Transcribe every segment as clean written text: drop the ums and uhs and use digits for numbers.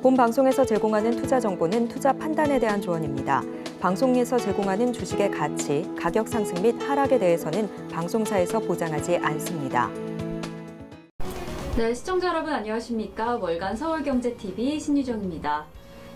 본 방송에서 제공하는 투자 정보는 투자 판단에 대한 조언입니다. 방송에서 제공하는 주식의 가치, 가격 상승 및 하락에 대해서는 방송사에서 보장하지 않습니다. 네, 시청자 여러분 안녕하십니까? 월간 서울경제TV 신유정입니다.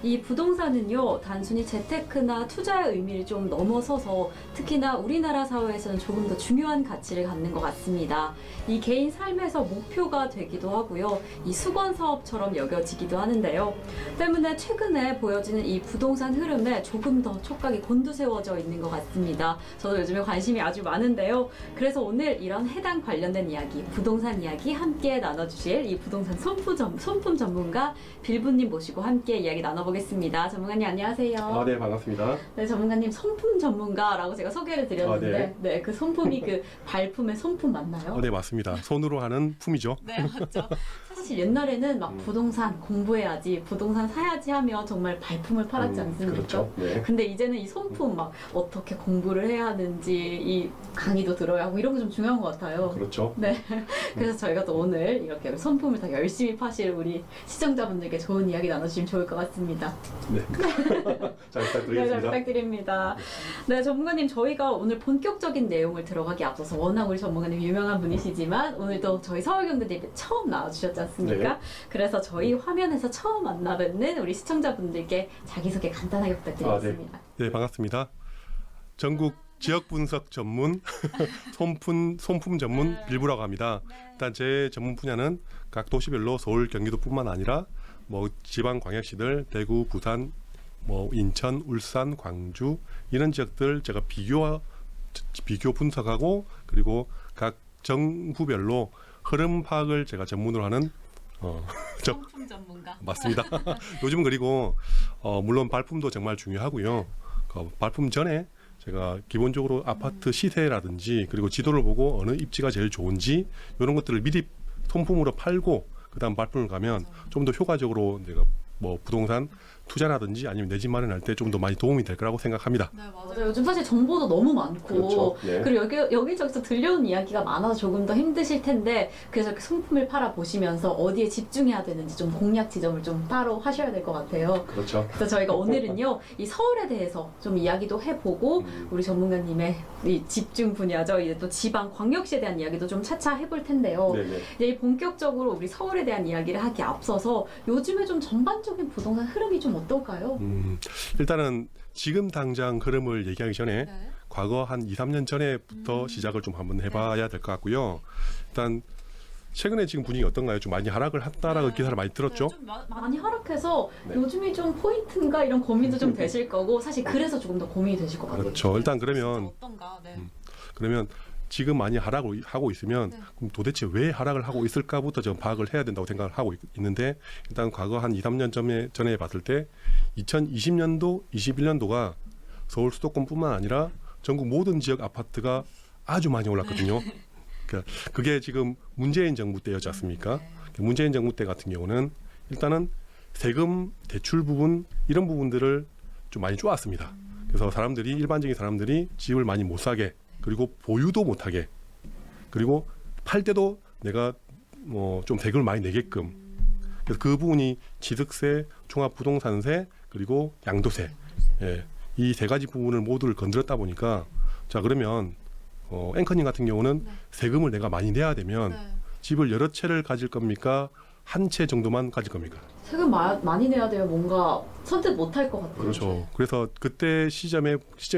이 부동산은요, 단순히 재테크나 투자의 의미를 좀 넘어서서 특히나 우리나라 사회에서는 조금 더 중요한 가치를 갖는 것 같습니다. 이 개인 삶에서 목표가 되기도 하고요, 이 수건 사업처럼 여겨지기도 하는데요. 때문에 최근에 보여지는 이 부동산 흐름에 조금 더 촉각이 곤두세워져 있는 것 같습니다. 저도 요즘에 관심이 아주 많은데요. 그래서 오늘 이런 해당 관련된 이야기, 부동산 이야기 함께 나눠주실 이 부동산 손품 전문가 빌부님 모시고 함께 이야기 나눠보겠습니다. 전문가님 안녕하세요. 네, 반갑습니다. 네, 전문가님 손품 전문가라고 제가 소개를 드렸는데, 네, 그 손품이 그 발품의 손품 맞나요? 네, 맞습니다. 손으로 하는 품이죠. 네, 맞죠. 사실 옛날에는 막 부동산 공부해야지, 부동산 사야지 하며 정말 발품을 팔았지 않습니까? 그렇죠. 네. 근데 이제는 이 손품 막 어떻게 공부를 해야 하는지 이 강의도 들어야 하고 이런 게 좀 중요한 것 같아요. 그렇죠. 네. 그래서 저희가 또 오늘 이렇게 손품을 더 열심히 파실 우리 시청자분들께 좋은 이야기 나눠주시면 좋을 것 같습니다. 네. 잘 부탁드리겠습니다. 네, 잘 부탁드립니다. 네, 전문가님, 저희가 오늘 본격적인 내용을 들어가기 앞서서 워낙 우리 전문가님 유명한 분이시지만 오늘도 저희 서울경제TV 처음 나와주셨지 않습니까? 네. 그래서 저희 화면에서 처음 만나뵙는 우리 시청자분들께 자기소개 간단하게 부탁드리겠습니다. 네, 반갑습니다. 전국 지역 분석 전문 손품 전문 빌부라고 합니다. 일단 제 전문 분야는 각 도시별로 서울, 경기도뿐만 아니라 뭐 지방 광역시들 대구, 부산, 뭐 인천, 울산, 광주 이런 지역들 제가 비교 분석하고 그리고 각 정부별로 흐름 파악을 제가 전문으로 하는 손품 전문가. 맞습니다. 요즘 그리고 물론 발품도 정말 중요하고요. 발품 전에 제가 기본적으로 아파트 시세라든지 그리고 지도를 보고 어느 입지가 제일 좋은지 이런 것들을 미리 손품으로 팔고 그다음 발품을 가면 좀 더 효과적으로 내가 뭐 부동산 투자라든지 아니면 내 집 마련할 때 좀 더 많이 도움이 될 거라고 생각합니다. 네, 맞아요. 요즘 사실 정보도 너무 많고, 그렇죠. 네. 그리고 여기저기서 들려오는 이야기가 많아서 조금 더 힘드실 텐데, 그래서 이렇게 손품을 팔아 보시면서 어디에 집중해야 되는지 좀 공략 지점을 좀 따로 하셔야 될 것 같아요. 그렇죠. 그래서 저희가 오늘은요, 이 서울에 대해서 좀 이야기도 해보고, 우리 전문가님의 이 집중 분야죠. 이제 또 지방 광역시에 대한 이야기도 좀 차차 해볼 텐데요. 네네. 이제 본격적으로 우리 서울에 대한 이야기를 하기 앞서서 요즘에 좀 전반적인 부동산 흐름이 좀 어떨까요? 일단은 지금 당장 흐름을 얘기하기 전에 네. 과거 한 2, 3년 전에부터 시작을 좀 한번 해봐야 될 것 같고요. 일단 최근에 지금 분위기 어떤가요? 좀 많이 하락을 했다라고 기사를 많이 들었죠? 좀 많이 하락해서 네. 요즘이 좀 포인트인가 이런 고민도 좀 되실 거고 사실 그래서 조금 더 고민이 되실 것 같아요. 그렇죠. 일단 그러면 어떤가? 네. 그러면 지금 많이 하락을 하고 있으면 네. 그럼 도대체 왜 하락을 하고 있을까부터 좀 파악을 해야 된다고 생각을 하고 있는데 일단 과거 한 2, 3년 전에 봤을 때 2020년도, 21년도가 서울 수도권뿐만 아니라 전국 모든 지역 아파트가 아주 많이 올랐거든요. 그러니까 그게 지금 문재인 정부 때였지 않습니까? 문재인 정부 때 같은 경우는 일단은 세금 대출 부분 이런 부분들을 좀 많이 쪼았습니다. 그래서 일반적인 사람들이 집을 많이 못 사게 그리고 보유도 못하게 그리고 팔 때도 내가 뭐 좀 세금을 많이 내게끔 그래서 그 부분이 취득세, 종합부동산세 그리고 양도세 이 세 가지 부분을 모두를 건드렸다 보니까 자 그러면 앵커님 같은 경우는 세금을 내가 많이 내야 되면 집을 여러 채를 가질 겁니까? 한 채 정도만 가질 겁니까? 세금 많이 내야 돼요. 뭔가 선택 못 할 것 같아요. 그렇죠. 그래서 그때 시점에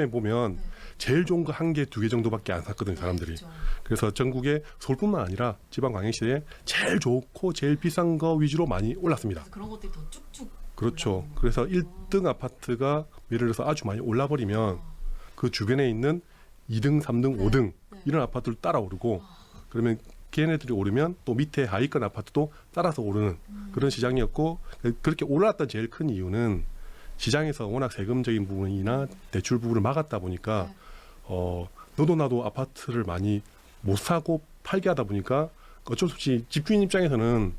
보면 제일 좋은 거 한 개, 두 개 정도밖에 안 샀거든요, 사람들이. 그래서 전국에 서울뿐만 아니라 지방 광역시에 제일 좋고 제일 비싼 거 위주로 많이 올랐습니다. 그런 것들이 더 쭉쭉. 그렇죠. 그래서 1등 아파트가 예를 들어서 아주 많이 올라버리면 그 주변에 있는 2등, 3등, 5등 이런 아파트를 따라오르고 그러면 걔네들이 오르면 또 밑에 하위권 아파트도 따라서 오르는 그런 시장이었고 그렇게 올랐던 제일 큰 이유는 시장에서 워낙 세금적인 부분이나 대출 부분을 막았다 보니까 너도 나도 아파트를 많이 못 사고 팔게 하다 보니까 어쩔 수 없이 집주인 입장에서는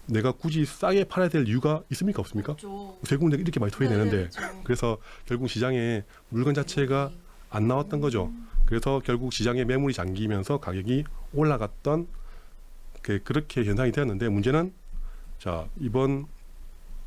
내가 굳이 싸게 팔아야 될 이유가 있습니까 없습니까? 그렇죠. 세금을 내가 이렇게 많이 토해내는데 네, 그렇죠. 그래서 결국 시장에 물건 자체가 안 나왔던 거죠. 그래서 결국 시장에 매물이 잠기면서 가격이 올라갔던 그렇게 현상이 되었는데 문제는 자 이번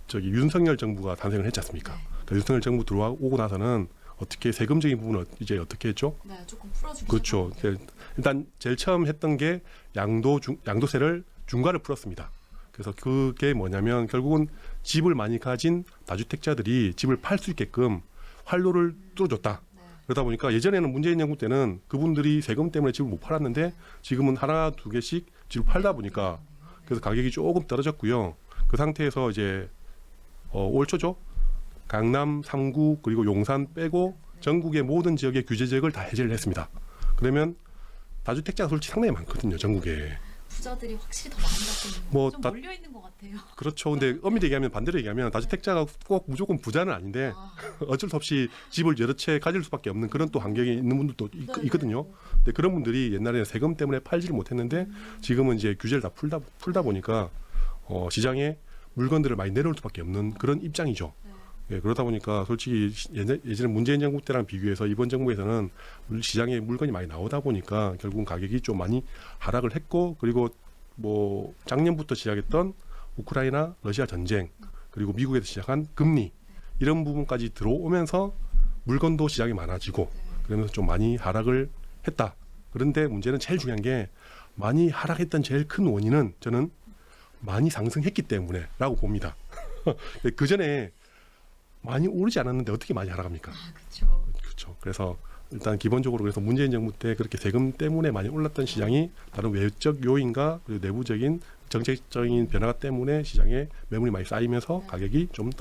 저기 윤석열 정부가 탄생을 했지 않습니까? 그러니까 윤석열 정부 들어오고 나서는 어떻게 세금적인 부분을 이제 어떻게 했죠? 네, 조금 풀어주기 그렇죠. 시작하는데요. 일단 제일 처음 했던 게 양도세를 중과를 풀었습니다. 그래서 그게 뭐냐면 결국은 집을 많이 가진 다주택자들이 집을 팔 수 있게끔 활로를 뚫어줬다. 네. 그러다 보니까 예전에는 문재인 정부 때는 그분들이 세금 때문에 집을 못 팔았는데 지금은 하나 두 개씩 집을 팔다 보니까 그래서 가격이 조금 떨어졌고요. 그 상태에서 이제 올 초죠. 강남 3구 그리고 용산 빼고 전국의 모든 지역의 규제 지역을 다 해제를 했습니다. 그러면 다주택자가 솔직히 상당히 많거든요. 전국에. 부자들이 확실히 더 많이 갖고 있는 뭐 좀 다- 몰려 있는 것 같아요. 그렇죠. 근데 엄밀히 얘기하면 반대로 얘기하면 다주택자가 꼭 무조건 부자는 아닌데 아, 어쩔 수 없이 집을 여러 채 가질 수밖에 없는 그런 또 환경에 있는 분들도 네, 있거든요. 근데 그런 분들이 옛날에는 세금 때문에 팔지를 못했는데 지금은 이제 규제를 다 풀다 보니까 시장에 물건들을 많이 내놓을 수밖에 없는 그런 입장이죠. 네. 예, 그러다 보니까 솔직히 예전에 문재인 정부 때랑 비교해서 이번 정부에서는 시장에 물건이 많이 나오다 보니까 결국은 가격이 좀 많이 하락을 했고 그리고 뭐 작년부터 시작했던 우크라이나 러시아 전쟁 그리고 미국에서 시작한 금리 이런 부분까지 들어오면서 물건도 시장이 많아지고 그러면서 좀 많이 하락을 했다. 그런데 문제는 제일 중요한 게 많이 하락했던 제일 큰 원인은 저는 많이 상승했기 때문에라고 봅니다. 그 전에 많이 오르지 않았는데 어떻게 많이 하락합니까? 아, 그렇죠. 그렇죠. 그래서 일단 기본적으로 그래서 문재인 정부 때 그렇게 세금 때문에 많이 올랐던 시장이 다른 외적 요인과 그리고 내부적인 정책적인 변화 때문에 시장에 매물이 많이 쌓이면서 가격이 좀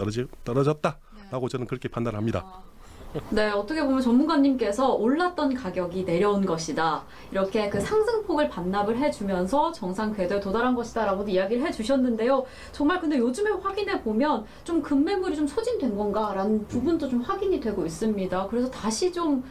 떨어졌다라고 저는 그렇게 판단합니다. 아, 네, 어떻게 보면 전문가님께서 올랐던 가격이 내려온 것이다. 이렇게 그 상승폭을 반납을 해주면서 정상 궤도에 도달한 것이다라고도 이야기를 해주셨는데요. 정말 근데 요즘에 확인해 보면 좀 급매물이 좀 소진된 건가라는 부분도 좀 확인이 되고 있습니다. 그래서 다시 좀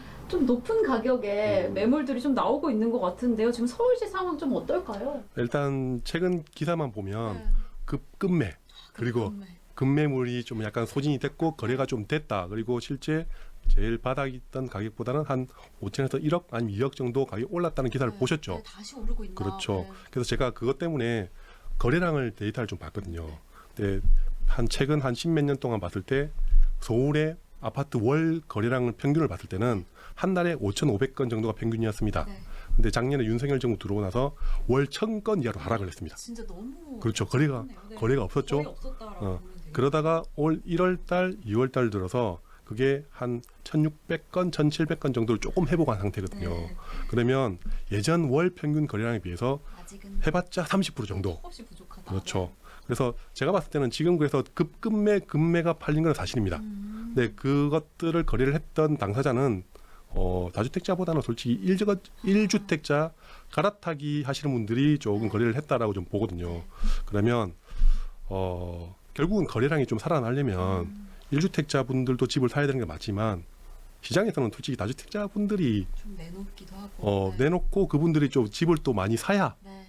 높은 가격에 매물들이 좀 나오고 있는 것 같은데요. 지금 서울시 상황 좀 어떨까요? 일단 최근 기사만 보면 네. 급매 그리고 그렇네. 급매물이 좀 약간 소진이 됐고 거래가 좀 됐다. 그리고 실제 제일 바닥에 있던 가격보다는 한 5천에서 1억 아니면 2억 정도 가격이 올랐다는 기사를 네, 보셨죠. 네, 다시 오르고 있나? 그렇죠. 네. 그래서 제가 그것 때문에 거래량을 데이터를 좀 봤거든요. 근데 최근 한 10몇 년 동안 봤을 때 서울의 아파트 월 거래량을 평균을 봤을 때는 한 달에 5,500건 정도가 평균이었습니다. 네. 근데 작년에 윤석열 정부 들어오고 나서 월 1,000건 이하로 하락을 했습니다. 진짜 너무 그렇죠. 거래가 없었죠. 거의 없었다라고 보면 돼요. 그러다가 올 1월 달, 2월 달 들어서 그게 한 1,600건, 1,700건 정도를 조금 회복한 상태거든요. 네. 그러면 예전 월 평균 거래량에 비해서 아직은 해봤자 30% 정도. 조금씩 부족하다. 그렇죠. 그래서 제가 봤을 때는 지금 그래서 금매가 팔린 건 사실입니다. 근데 그것들을 거래를 했던 당사자는 다주택자보다는 솔직히 1주택자 갈아타기 하시는 분들이 조금 거래를 했다라고 좀 보거든요. 그러면 결국은 거래량이 좀 살아나려면 1주택자 분들도 집을 사야 되는 게 맞지만 시장에서는 솔직히 다주택자 분들이 좀 내놓기도 하고. 네. 내놓고 그분들이 좀 집을 또 많이 사야 네.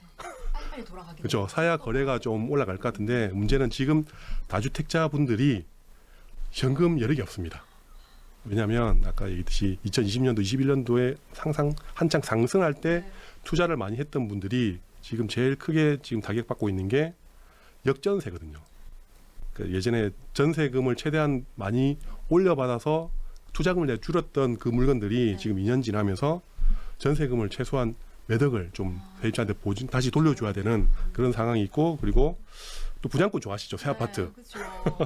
빨리빨리 돌아가게. 그렇죠. 사야 거래가 좀 올라갈 것 같은데 문제는 지금 다주택자 분들이 현금 여력이 없습니다. 왜냐하면 아까 얘기했듯이 2020년도, 21년도에 한창 상승할 때 네. 투자를 많이 했던 분들이 지금 제일 크게 지금 타격받고 있는 게 역전세거든요. 그러니까 예전에 전세금을 최대한 많이 올려받아서 투자금을 내가 줄였던 그 물건들이 네. 지금 2년 지나면서 전세금을 최소한 몇 억을 좀 세입자한테 다시 돌려줘야 되는 그런 상황이 있고 그리고 또 분양권 좋아하시죠? 새 아파트. 그렇죠.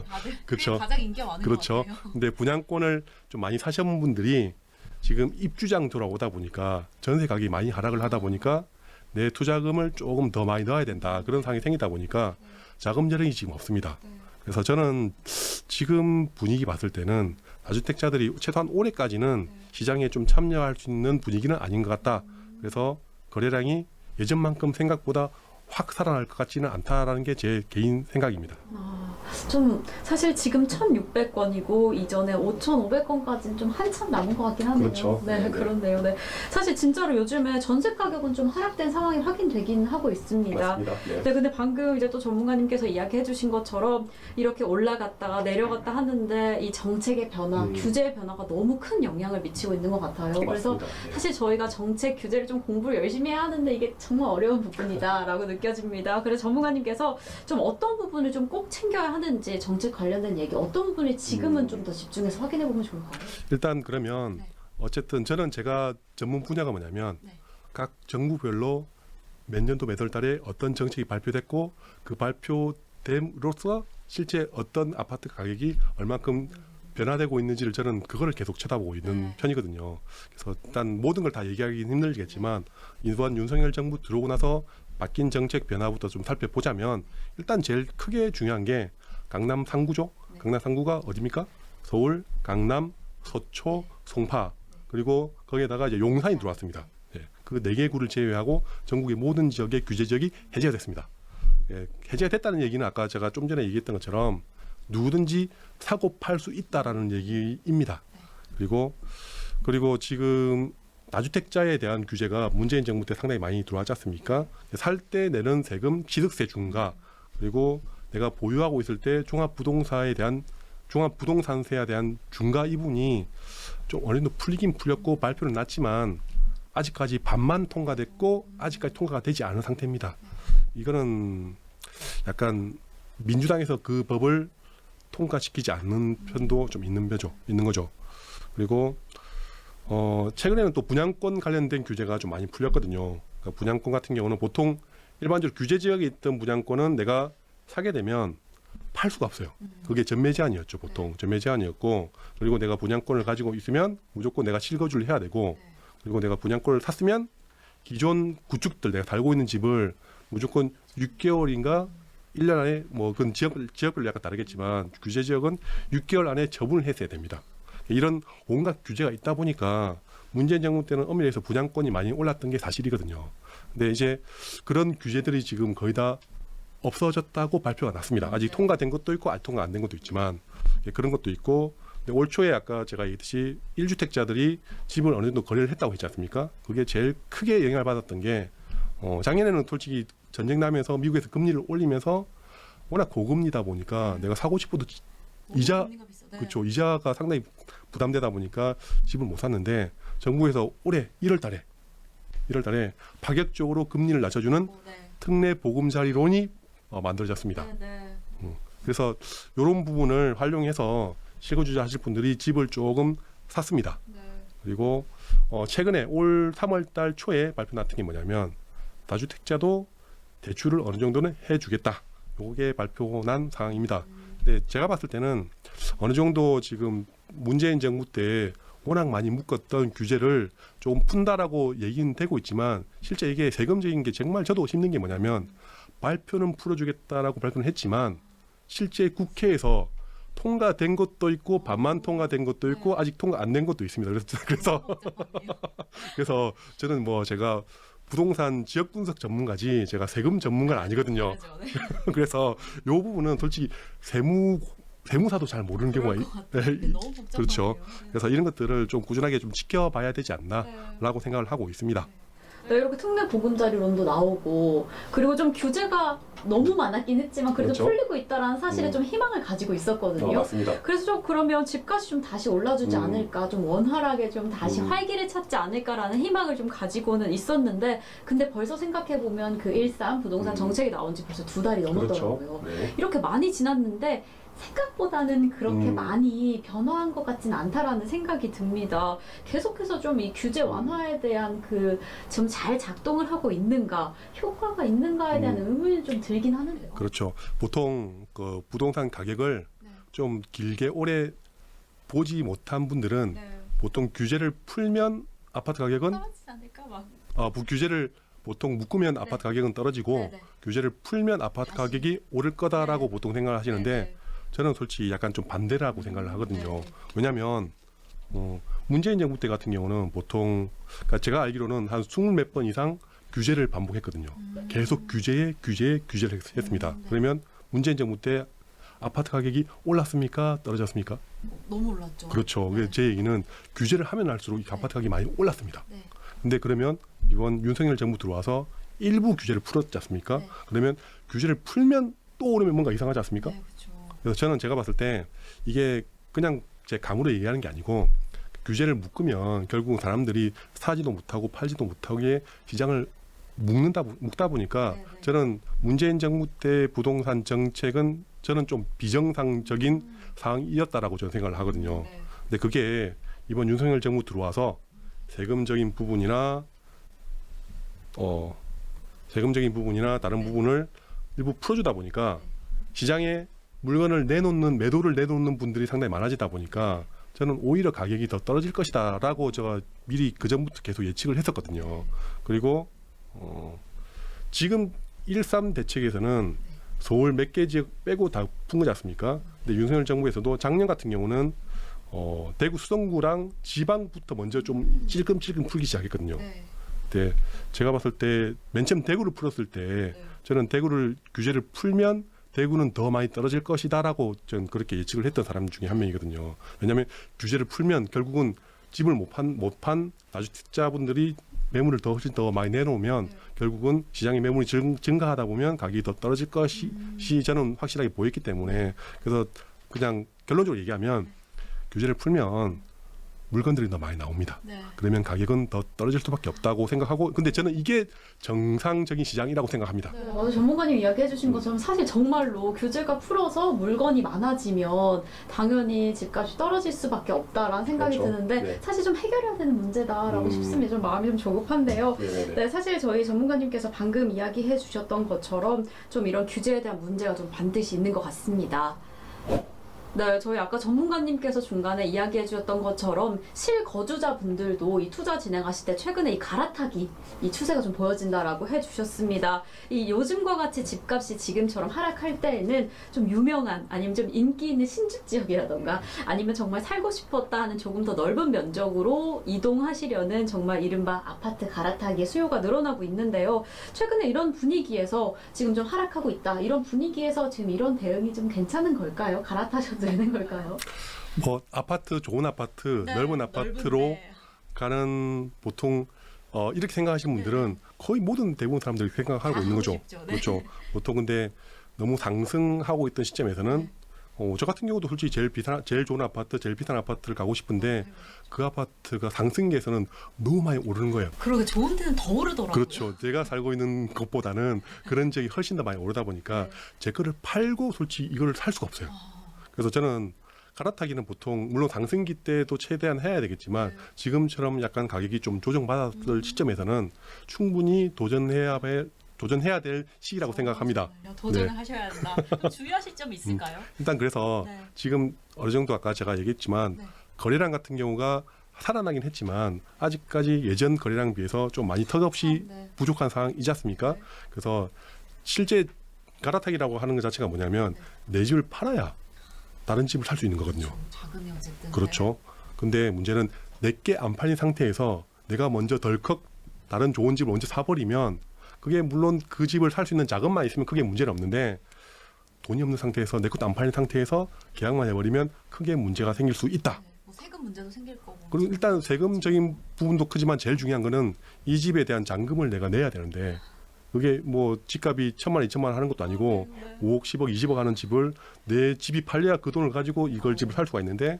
다들 그렇죠. 그게 가장 인기가 많은 그렇죠. 것 같아요. 근데 분양권을 좀 많이 사신 분들이 지금 입주장 돌아오다 보니까 전세 가격이 많이 하락을 하다 보니까 내 투자금을 조금 더 많이 넣어야 된다. 그런 상황이 생기다 보니까 자금 여력이 지금 없습니다. 네. 그래서 저는 지금 분위기 봤을 때는 다주택자들이 최소한 올해까지는 시장에 좀 참여할 수 있는 분위기는 아닌 것 같다. 그래서 거래량이 예전만큼 생각보다 확 살아날 것 같지는 않다라는 게 제 개인 생각입니다. 좀 사실 지금 1,600건이고 이전에 5,500건까지는 좀 한참 남은 것 같긴 하네요. 그렇죠. 네, 네. 그렇네요. 네. 사실 진짜로 요즘에 전세 가격은 좀 하락된 상황이 확인되긴 하고 있습니다. 네. 네, 근데 방금 이제 또 전문가님께서 이야기해 주신 것처럼 이렇게 올라갔다가 내려갔다 하는데 이 정책의 변화, 규제의 변화가 너무 큰 영향을 미치고 있는 것 같아요. 그래서 맞습니다. 네. 사실 저희가 정책 규제를 좀 공부를 열심히 해야 하는데 이게 정말 어려운 부분이다라고 느껴집니다. 그래서 전문가님께서 좀 어떤 부분을 좀 꼭 챙겨야 하는지 했는지 정책 관련된 얘기 어떤 부분이 지금은 좀 더 집중해서 확인해 보면 좋을까요? 일단 그러면 네. 어쨌든 저는 제가 전문 분야가 뭐냐면 네. 각 정부별로 몇 년도 몇 월 달에 어떤 정책이 발표됐고 그 발표됨으로써 실제 어떤 아파트 가격이 얼만큼 변화되고 있는지를 저는 그거를 계속 쳐다보고 있는 네. 편이거든요. 그래서 일단 모든 걸 다 얘기하기는 힘들겠지만 이번 윤석열 정부 들어오고 나서 바뀐 정책 변화부터 좀 살펴보자면 일단 제일 크게 중요한 게 강남 3구죠. 네. 강남 3구가 어디입니까? 서울, 강남, 서초, 송파 그리고 거기에다가 이제 용산이 들어왔습니다. 예, 그 4개 구를 제외하고 전국의 모든 지역의 규제 지역이 해제가 됐습니다. 예, 해제가 됐다는 얘기는 아까 제가 좀 전에 얘기했던 것처럼 누구든지 사고 팔 수 있다라는 얘기입니다. 그리고 지금 다주택자에 대한 규제가 문재인 정부 때 상당히 많이 들어왔지 않습니까? 살 때 내는 세금, 취득세 중과 그리고 내가 보유하고 있을 때 종합부동산세에 대한 중과 이분이 좀 어느 정도 풀리긴 풀렸고 발표는 났지만 아직까지 반만 통과됐고 아직까지 통과가 되지 않은 상태입니다. 이거는 약간 민주당에서 그 법을 통과시키지 않는 편도 좀 있는 거죠. 그리고 최근에는 또 분양권 관련된 규제가 좀 많이 풀렸거든요. 그러니까 분양권 같은 경우는 보통 일반적으로 규제 지역에 있던 분양권은 내가 사게 되면 팔 수가 없어요. 그게 전매 제한이었죠. 보통 전매 제한이었고 그리고 내가 분양권을 가지고 있으면 무조건 내가 실거주를 해야 되고 그리고 내가 분양권을 샀으면 기존 구축들 내가 살고 있는 집을 무조건 6개월인가 1년 안에 뭐 그건 지역별로 약간 다르겠지만 규제 지역은 6개월 안에 처분을 했어야 됩니다. 이런 온갖 규제가 있다 보니까 문재인 정부 때는 엄밀해서 분양권이 많이 올랐던 게 사실이거든요. 근데 이제 그런 규제들이 지금 거의 다 없어졌다고 발표가 났습니다. 아직 통과된 것도 있고 아직 통과 안 된 것도 있지만 그런 것도 있고 올 초에 아까 제가 얘기했듯이 1주택자들이 집을 어느 정도 거래를 했다고 했지 않습니까? 그게 제일 크게 영향을 받았던 게 작년에는 솔직히 전쟁 나면서 미국에서 금리를 올리면서 워낙 고금리다 보니까 내가 사고 싶어도 이자 금리가 비싸. 네. 그렇죠. 이자가 상당히 부담되다 보니까 집을 못 샀는데 정부에서 올해 1월 달에 파격적으로 금리를 낮춰주는 네. 특례 보금자리론이 만들어졌습니다. 네. 그래서 이런 부분을 활용해서 실거주자 하실 분들이 집을 조금 샀습니다. 네. 그리고 최근에 올 3월 달 초에 발표 났던 게 뭐냐면 다주택자도 대출을 어느 정도는 해주겠다. 요게 발표난 상황입니다. 근데 제가 봤을 때는 어느 정도 지금 문재인 정부 때 워낙 많이 묶었던 규제를 조금 푼다라고 얘기는 되고 있지만 실제 이게 세금적인 게 정말 저도 힘든 게 뭐냐면 발표는 풀어주겠다라고 발표는 했지만 실제 국회에서 통과된 것도 있고 반만 통과된 것도 있고 아직 통과 안 된 것도 있습니다. 그래서 저는 뭐 제가 부동산 지역 분석 전문가지 제가 세금 전문가는 아니거든요. 그래서 이 부분은 솔직히 세무사도 잘 모르는 경우가 너무 복잡하네요. 그렇죠. 네. 그래서 이런 것들을 좀 꾸준하게 좀 지켜봐야 되지 않나라고 생각을 하고 있습니다. 네, 이렇게 특례 보금자리론도 나오고 그리고 좀 규제가 너무 많았긴 했지만 그래도 그렇죠. 풀리고 있다라는 사실에 좀 희망을 가지고 있었거든요. 맞습니다. 그래서 좀 그러면 집값이 좀 다시 올라주지 않을까, 좀 원활하게 좀 다시 활기를 찾지 않을까라는 희망을 좀 가지고는 있었는데, 근데 벌써 생각해 보면 그 13 부동산 정책이 나온 지 벌써 2달이 넘었더라고요. 네. 이렇게 많이 지났는데 생각보다는 그렇게 음. 많이 변화한 것 같지는 않다라는 생각이 듭니다. 계속해서 좀 이 규제 완화에 대한 그 좀 잘 작동을 하고 있는가, 효과가 있는가에 대한 의문이 좀 들긴 하는데요. 그렇죠. 보통 그 부동산 가격을 네. 좀 길게 오래 보지 못한 분들은 네. 보통 규제를 풀면 아파트 가격은 떨어지지 않을까 막. 규제를 보통 묶으면 아파트 가격은 떨어지고 네, 네. 규제를 풀면 아파트 다시. 가격이 오를 거다라고 네. 보통 생각을 하시는데 네, 네. 저는 솔직히 약간 좀 반대라고 생각을 하거든요. 네. 왜냐하면 문재인 정부 때 같은 경우는 보통 그러니까 제가 알기로는 한 20몇 번 이상 규제를 반복했거든요. 계속 규제를 했습니다. 네. 그러면 문재인 정부 때 아파트 가격이 올랐습니까? 떨어졌습니까? 너무 올랐죠. 그렇죠. 네. 제 얘기는 규제를 하면 할수록 이 아파트 가격이 많이 올랐습니다. 네. 근데 그러면 이번 윤석열 정부 들어와서 일부 규제를 풀었지 않습니까? 네. 그러면 규제를 풀면 또 오르면 뭔가 이상하지 않습니까? 네, 그렇죠. 그래서 저는 제가 봤을 때 이게 그냥 제 감으로 얘기하는 게 아니고 규제를 묶으면 결국 사람들이 사지도 못하고 팔지도 못하게 시장을 묶다 보니까 네, 네. 저는 문재인 정부 때 부동산 정책은 저는 좀 비정상적인 상황이었다라고 저는 생각을 하거든요. 네. 근데 그게 이번 윤석열 정부 들어와서 세금적인 부분이나 다른 부분을 일부 풀어주다 보니까 시장에 물건을 매도를 내놓는 분들이 상당히 많아지다 보니까 저는 오히려 가격이 더 떨어질 것이다라고 제가 미리 그 전부터 계속 예측을 했었거든요. 그리고 지금 1.3 대책에서는 서울 몇 개 지역 빼고 다 푼 거지 않습니까? 근데 윤석열 정부에서도 작년 같은 경우는 대구 수성구랑 지방부터 먼저 좀 찔끔찔끔 풀기 시작했거든요. 네. 근데 제가 봤을 때 맨 처음 대구를 풀었을 때 저는 대구를 규제를 풀면 대구는 더 많이 떨어질 것이다라고 저는 그렇게 예측을 했던 사람 중에 한 명이거든요. 왜냐하면 규제를 풀면 결국은 집을 못 판 다주택자분들이 매물을 훨씬 더 많이 내놓으면 결국은 시장의 매물이 증가하다 보면 가격이 더 떨어질 것이 저는 확실하게 보였기 때문에 그래서 그냥 결론적으로 얘기하면 규제를 풀면 물건들이 더 많이 나옵니다. 네. 그러면 가격은 더 떨어질 수밖에 없다고 생각하고 근데 저는 이게 정상적인 시장이라고 생각합니다. 네, 맞아요. 전문가님 이야기해 주신 것처럼 사실 정말로 규제가 풀어서 물건이 많아지면 당연히 집값이 떨어질 수밖에 없다라는 생각이 그렇죠. 드는데 네. 사실 좀 해결해야 되는 문제다라고 싶습니다. 좀 마음이 좀 조급한데요. 네, 사실 저희 전문가님께서 방금 이야기해 주셨던 것처럼 좀 이런 규제에 대한 문제가 좀 반드시 있는 것 같습니다. 네, 저희 아까 전문가님께서 중간에 이야기해 주셨던 것처럼 실거주자분들도 이 투자 진행하실 때 최근에 이 갈아타기 이 추세가 좀 보여진다라고 해 주셨습니다. 이 요즘과 같이 집값이 지금처럼 하락할 때에는 좀 유명한 아니면 좀 인기 있는 신축 지역이라던가 아니면 정말 살고 싶었다 하는 조금 더 넓은 면적으로 이동하시려는 정말 이른바 아파트 갈아타기의 수요가 늘어나고 있는데요. 최근에 이런 분위기에서 지금 좀 하락하고 있다. 이런 분위기에서 지금 이런 대응이 좀 괜찮은 걸까요? 갈아타셔도 되는 걸까요? 뭐 아파트 좋은 아파트 네, 넓은 아파트로 넓은데. 가는 보통 이렇게 생각하시는 분들은 거의 모든 대부분 사람들이 생각하고 다 있는 하고 거죠. 싶죠. 네. 그렇죠. 보통 근데 너무 상승하고 있던 시점에서는 저 같은 경우도 솔직히 제일 좋은 아파트, 제일 비싼 아파트를 가고 싶은데 그 아파트가 상승기에서는 너무 많이 오르는 거예요. 그러게 좋은 데는 더 오르더라고요. 그렇죠. 제가 살고 있는 곳보다는 그런 지역이 훨씬 더 많이 오르다 보니까 제 거를 팔고 솔직히 이걸 살 수가 없어요. 그래서 저는 갈아타기는 보통 물론 상승기 때도 최대한 해야 되겠지만 지금처럼 약간 가격이 좀 조정받았을 시점에서는 충분히 도전해야 될 시기라고 생각합니다. 도전을 네. 하셔야 된다. 좀 주의하실 점이 있을까요? 일단 그래서 네. 지금 어느 정도 아까 제가 얘기했지만 네. 거래량 같은 경우가 살아나긴 했지만 아직까지 예전 거래량 비해서 좀 많이 턱없이 네. 부족한 상황이지 않습니까? 네. 그래서 실제 갈아타기라고 하는 것 자체가 뭐냐면 내 집을 팔아야 다른 집을 살 수 있는 거거든요. 자금이 어쨌든. 그렇죠. 근데 문제는 내게 안 팔린 상태에서 내가 먼저 덜컥 다른 좋은 집을 먼저 사버리면 그게 물론 그 집을 살 수 있는 자금만 있으면 크게 문제는 없는데 돈이 없는 상태에서 내 것도 안 팔린 상태에서 계약만 해버리면 크게 문제가 생길 수 있다. 네. 뭐 세금 문제도 생길 거고. 그리고 일단 세금적인 부분도 크지만 제일 중요한 거는 이 집에 대한 잔금을 내가 내야 되는데 그게 뭐 집값이 1,000만 원, 2,000만 원 하는 것도 아니고 5억, 10억, 20억 하는 집을 내 집이 팔려야 그 돈을 가지고 이걸 집을 살 수가 있는데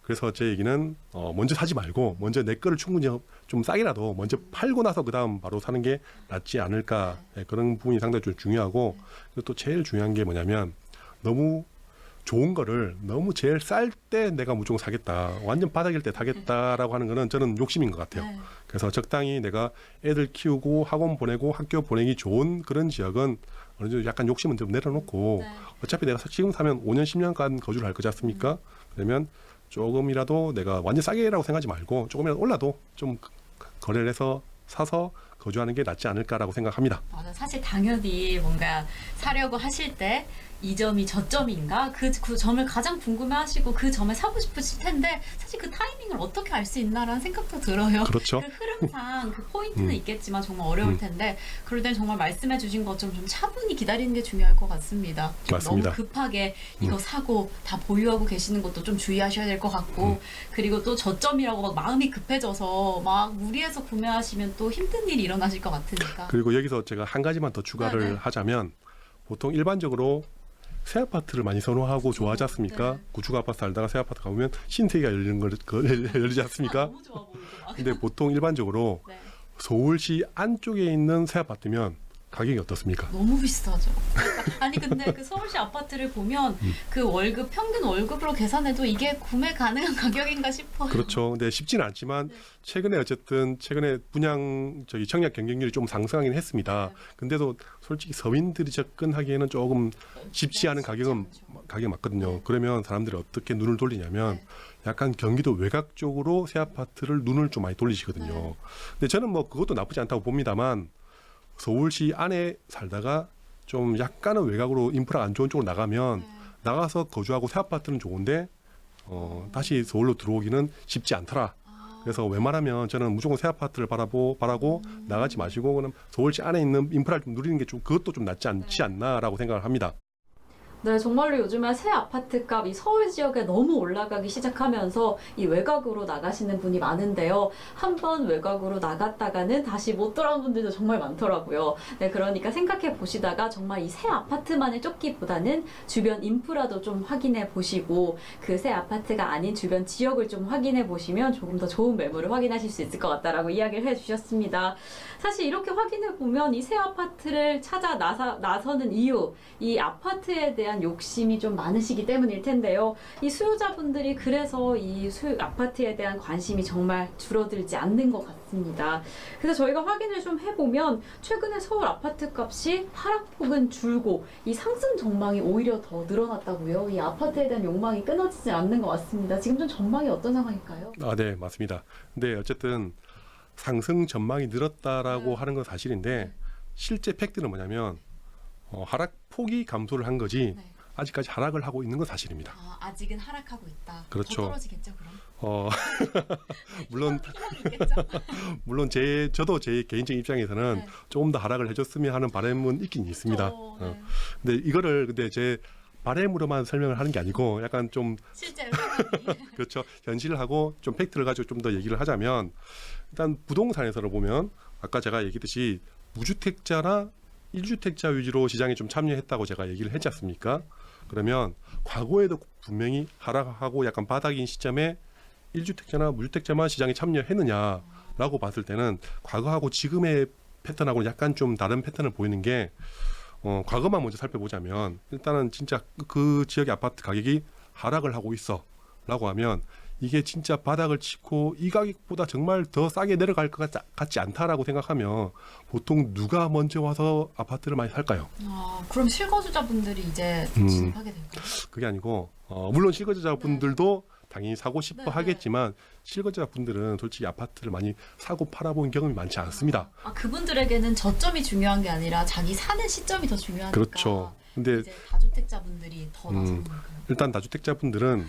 그래서 제 얘기는 먼저 사지 말고 먼저 내 거를 충분히 좀 싸게라도 먼저 팔고 나서 그 다음 바로 사는 게 낫지 않을까. 네, 그런 부분이 상당히 좀 중요하고 그리고 또 제일 중요한 게 뭐냐면 너무 좋은 거를 너무 제일 쌀 때 내가 무조건 사겠다. 완전 바닥일 때 사겠다라고 하는 거는 저는 욕심인 것 같아요. 네. 그래서 적당히 내가 애들 키우고 학원 보내고 학교 보내기 좋은 그런 지역은 어느 정도 약간 욕심은 좀 내려놓고 네. 어차피 내가 지금 사면 5년, 10년간 거주를 할 거지 않습니까? 그러면 조금이라도 내가 완전 싸게라고 생각하지 말고 조금이라도 올라도 좀 거래를 해서 사서 거주하는 게 낫지 않을까라고 생각합니다. 맞아. 사실 당연히 뭔가 사려고 하실 때 이 점이 저점인가? 그 점을 가장 궁금해하시고 그 점을 사고 싶으실 텐데 사실 그 타이밍을 어떻게 알 수 있나라는 생각도 들어요. 그렇죠. 그 흐름상 그 포인트는 있겠지만 정말 어려울 텐데 그럴 땐 정말 말씀해 주신 것처럼 좀 차분히 기다리는 게 중요할 것 같습니다. 좀 맞습니다. 너무 급하게 이거 사고 다 보유하고 계시는 것도 좀 주의하셔야 될 것 같고 그리고 또 저점이라고 막 마음이 급해져서 막 무리해서 구매하시면 또 힘든 일이 일어나실 것 같으니까. 그리고 여기서 제가 한 가지만 더 추가를 네, 네. 하자면 보통 일반적으로 새 아파트를 많이 선호하고 좋아하지 않습니까? 네. 구축 아파트 살다가 새 아파트 가보면 신세계가 열리는 걸 열리지 않습니까? 너무 좋아 보이고 막. 근데 보통 일반적으로 네. 서울시 안쪽에 있는 새 아파트면 가격이 어떻습니까? 너무 비싸죠. 아니 근데 그 서울시 아파트를 보면 그 월급 평균 월급으로 계산해도 이게 구매 가능한 가격인가 싶어요. 그렇죠. 근데 쉽지는 않지만 네. 최근에 분양 청약 경쟁률이 좀 상승하긴 했습니다. 네. 근데도 솔직히 서민들이 접근하기에는 조금 쉽지 않은 가격이 맞거든요. 네. 그러면 사람들이 어떻게 눈을 돌리냐면 네. 약간 경기도 외곽 쪽으로 새 아파트를 눈을 좀 많이 돌리시거든요. 네. 근데 저는 뭐 그것도 나쁘지 않다고 봅니다만 서울시 안에 살다가 좀 약간은 외곽으로 인프라 안 좋은 쪽으로 나가면 네. 나가서 거주하고 새 아파트는 좋은데 다시 서울로 들어오기는 쉽지 않더라. 아, 그래서 웬만하면 저는 무조건 새 아파트를 바라고 나가지 마시고 그럼 서울시 안에 있는 인프라를 좀 누리는 게 좀 그것도 좀 낫지 않지 않나라고 생각을 합니다. 네, 정말로 요즘에 새 아파트 값이 서울 지역에 너무 올라가기 시작하면서 이 외곽으로 나가시는 분이 많은데요. 한번 외곽으로 나갔다가는 다시 못 돌아오는 분들도 정말 많더라고요. 네, 그러니까 생각해 보시다가 정말 이 새 아파트만을 쫓기보다는 주변 인프라도 좀 확인해 보시고 그 새 아파트가 아닌 주변 지역을 좀 확인해 보시면 조금 더 좋은 매물을 확인하실 수 있을 것 같다라고 이야기를 해주셨습니다. 사실 이렇게 확인해 보면 이 새 아파트를 찾아 나서는 이유, 이 아파트에 대한 욕심이 좀 많으시기 때문일 텐데요. 이 수요자분들이 그래서 이 아파트에 대한 관심이 정말 줄어들지 않는 것 같습니다. 그래서 저희가 확인을 좀 해보면 최근에 서울 아파트 값이 하락폭은 줄고 이 상승 전망이 오히려 더 늘어났다고요. 이 아파트에 대한 욕망이 끊어지지 않는 것 같습니다. 지금 좀 전망이 어떤 상황일까요? 네, 맞습니다. 근데 어쨌든 상승 전망이 늘었다라고 네. 하는 건 사실인데 실제 팩트는 뭐냐면 하락폭이 감소를 한 거지 네. 아직까지 하락을 하고 있는 건 사실입니다. 아직은 하락하고 있다. 그렇죠. 더 떨어지겠죠 그럼? 물론 희망이 있겠죠? 물론 저도 제 개인적인 입장에서는 네. 조금 더 하락을 해줬으면 하는 바람은 있긴 있습니다. 그렇죠. 네. 근데 이거를 제 바람으로만 설명을 하는 게 아니고 약간 좀 실제로 상황이. 그렇죠. 현실하고 좀 팩트를 가지고 좀 더 얘기를 하자면 일단 부동산에서 보면 아까 제가 얘기했듯이 무주택자나 1주택자 위주로 시장에 좀 참여했다고 제가 얘기를 했지 않습니까? 그러면 과거에도 분명히 하락하고 약간 바닥인 시점에 1주택자나 무주택자만 시장에 참여했느냐라고 봤을 때는 과거하고 지금의 패턴하고 약간 좀 다른 패턴을 보이는 게 과거만 먼저 살펴보자면 일단은 진짜 그 지역의 아파트 가격이 하락을 하고 있어 라고 하면 이게 진짜 바닥을 치고 이 가격보다 정말 더 싸게 내려갈 것 같지 않다라고 생각하면 보통 누가 먼저 와서 아파트를 많이 살까요? 그럼 실거주자분들이 이제 진입하게 될까요? 그게 아니고 물론 실거주자분들도 당연히 사고 싶어 네. 하겠지만 실거주자분들은 솔직히 아파트를 많이 사고 팔아본 경험이 많지 않습니다. 그분들에게는 저점이 중요한 게 아니라 자기 사는 시점이 더 중요하니까. 그렇죠. 근데 이제 다주택자분들이 더 나서는 거예요. 일단 다주택자분들은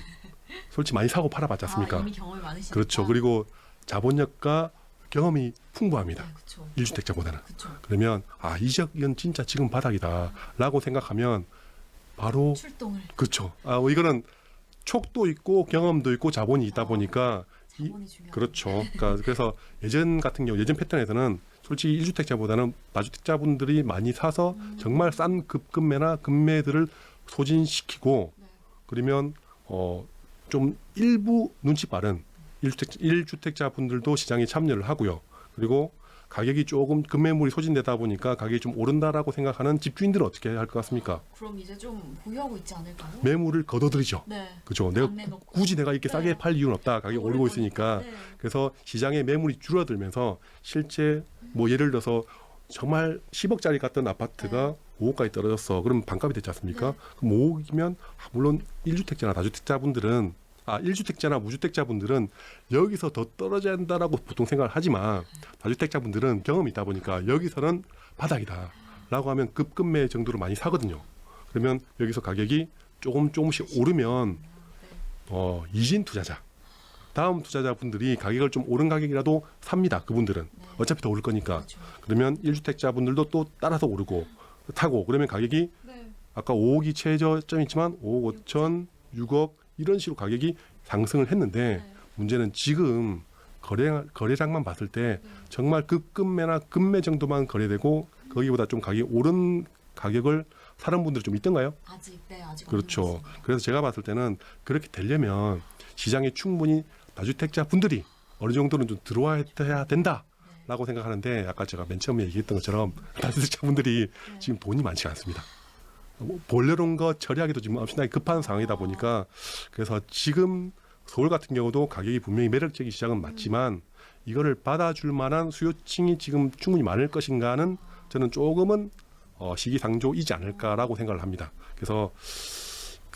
솔직히 많이 사고 팔아봤지 않습니까? 이미 경험이 많으시니까. 그렇죠. 그리고 자본력과 경험이 풍부합니다. 네, 그렇죠. 1주택자보다는. 그렇죠. 그러면 이 지역은 진짜 지금 바닥이다라고 생각하면 바로 출동을. 그렇죠. 이거는 촉도 있고 경험도 있고 자본이 있다 보니까 자본이 중요해요. 그렇죠. 그래서 예전 같은 경우 예전 패턴에서는 솔직히 1주택자보다는 다주택자분들이 많이 사서 정말 싼 급매나 금매들을 소진시키고 네. 그러면 좀 일부 눈치 빠른 1주택자분들도 시장에 참여를 하고요. 그리고 가격이 조금 급매물이 소진되다 보니까 가격이 좀 오른다라고 생각하는 집주인들은 어떻게 할 것 같습니까? 그럼 이제 좀 보유하고 있지 않을까요? 매물을 걷어들이죠. 네. 그죠? 안 내놓고. 굳이 내가 이렇게 싸게 네. 팔 이유는 없다. 가격이 오르고 있으니까. 네. 그래서 시장의 매물이 줄어들면서 실제 뭐 예를 들어서 정말 10억짜리 갔던 아파트가 5억까지 떨어졌어. 그럼 반값이 됐지 않습니까? 네. 그럼 5억이면 물론 1주택자나 다주택자분들은 1주택자나 무주택자분들은 여기서 더 떨어져야 한다라고 보통 생각을 하지만 다주택자분들은 경험이 있다 보니까 여기서는 바닥이다 라고 하면 급급매 정도로 많이 사거든요. 그러면 여기서 가격이 조금씩 오르면 이진 투자자 다음 투자자분들이 가격을 좀 오른 가격이라도 삽니다. 그분들은 어차피 더 오를 거니까. 그렇죠. 그러면 1주택자분들도 또 따라서 오르고 타고 그러면 가격이 네. 아까 5억이 최저점이지만 5억 5천, 6억 이런 식으로 가격이 상승을 했는데 네. 문제는 지금 거래량만 봤을 때 정말 급매나 급매 정도만 거래되고 거기보다 좀 가격이 오른 가격을 사는 분들이 좀 있던가요? 아직 아직 그렇죠. 없는 것 같습니다. 그래서 제가 봤을 때는 그렇게 되려면 시장에 충분히 다주택자 분들이 어느 정도는 좀 들어와야 된다라고 있다라고 생각하는데 아까 제가 맨 처음에 얘기했던 것처럼 다주택자분들이 지금 돈이 많지 않습니다. 보려는 거 처리하기도 지금 엄청나게 급한 상황이다 보니까 그래서 지금 서울 같은 경우도 가격이 분명히 매력적인 시장은 맞지만 이거를 받아줄 만한 수요층이 지금 충분히 많을 것인가는 저는 조금은 시기상조이지 않을까라고 생각을 합니다. 그래서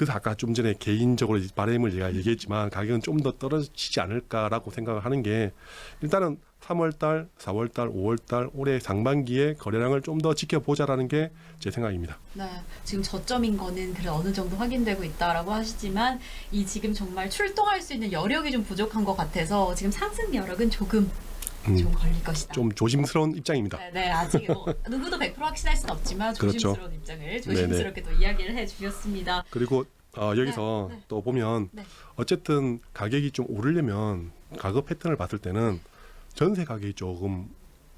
아까 좀 전에 개인적으로 바람을 제가 얘기했지만 가격은 좀 더 떨어지지 않을까라고 생각을 하는 게 일단은 3월달, 4월달, 5월달 올해 상반기에 거래량을 좀 더 지켜보자라는 게 제 생각입니다. 네, 지금 저점인 거는 그래 어느 정도 확인되고 있다라고 하시지만 이 지금 정말 출동할 수 있는 여력이 좀 부족한 것 같아서 지금 상승 여력은 조금 걸릴 것이다. 좀 조심스러운 입장입니다. 네, 아직 누구도 100% 확신할 수는 없지만 조심스러운 그렇죠. 입장을 조심스럽게 또 이야기를 해주셨습니다. 그리고 여기서 네. 또 보면 네. 어쨌든 가격이 좀 오르려면 과거 패턴을 봤을 때는 전세 가격이 조금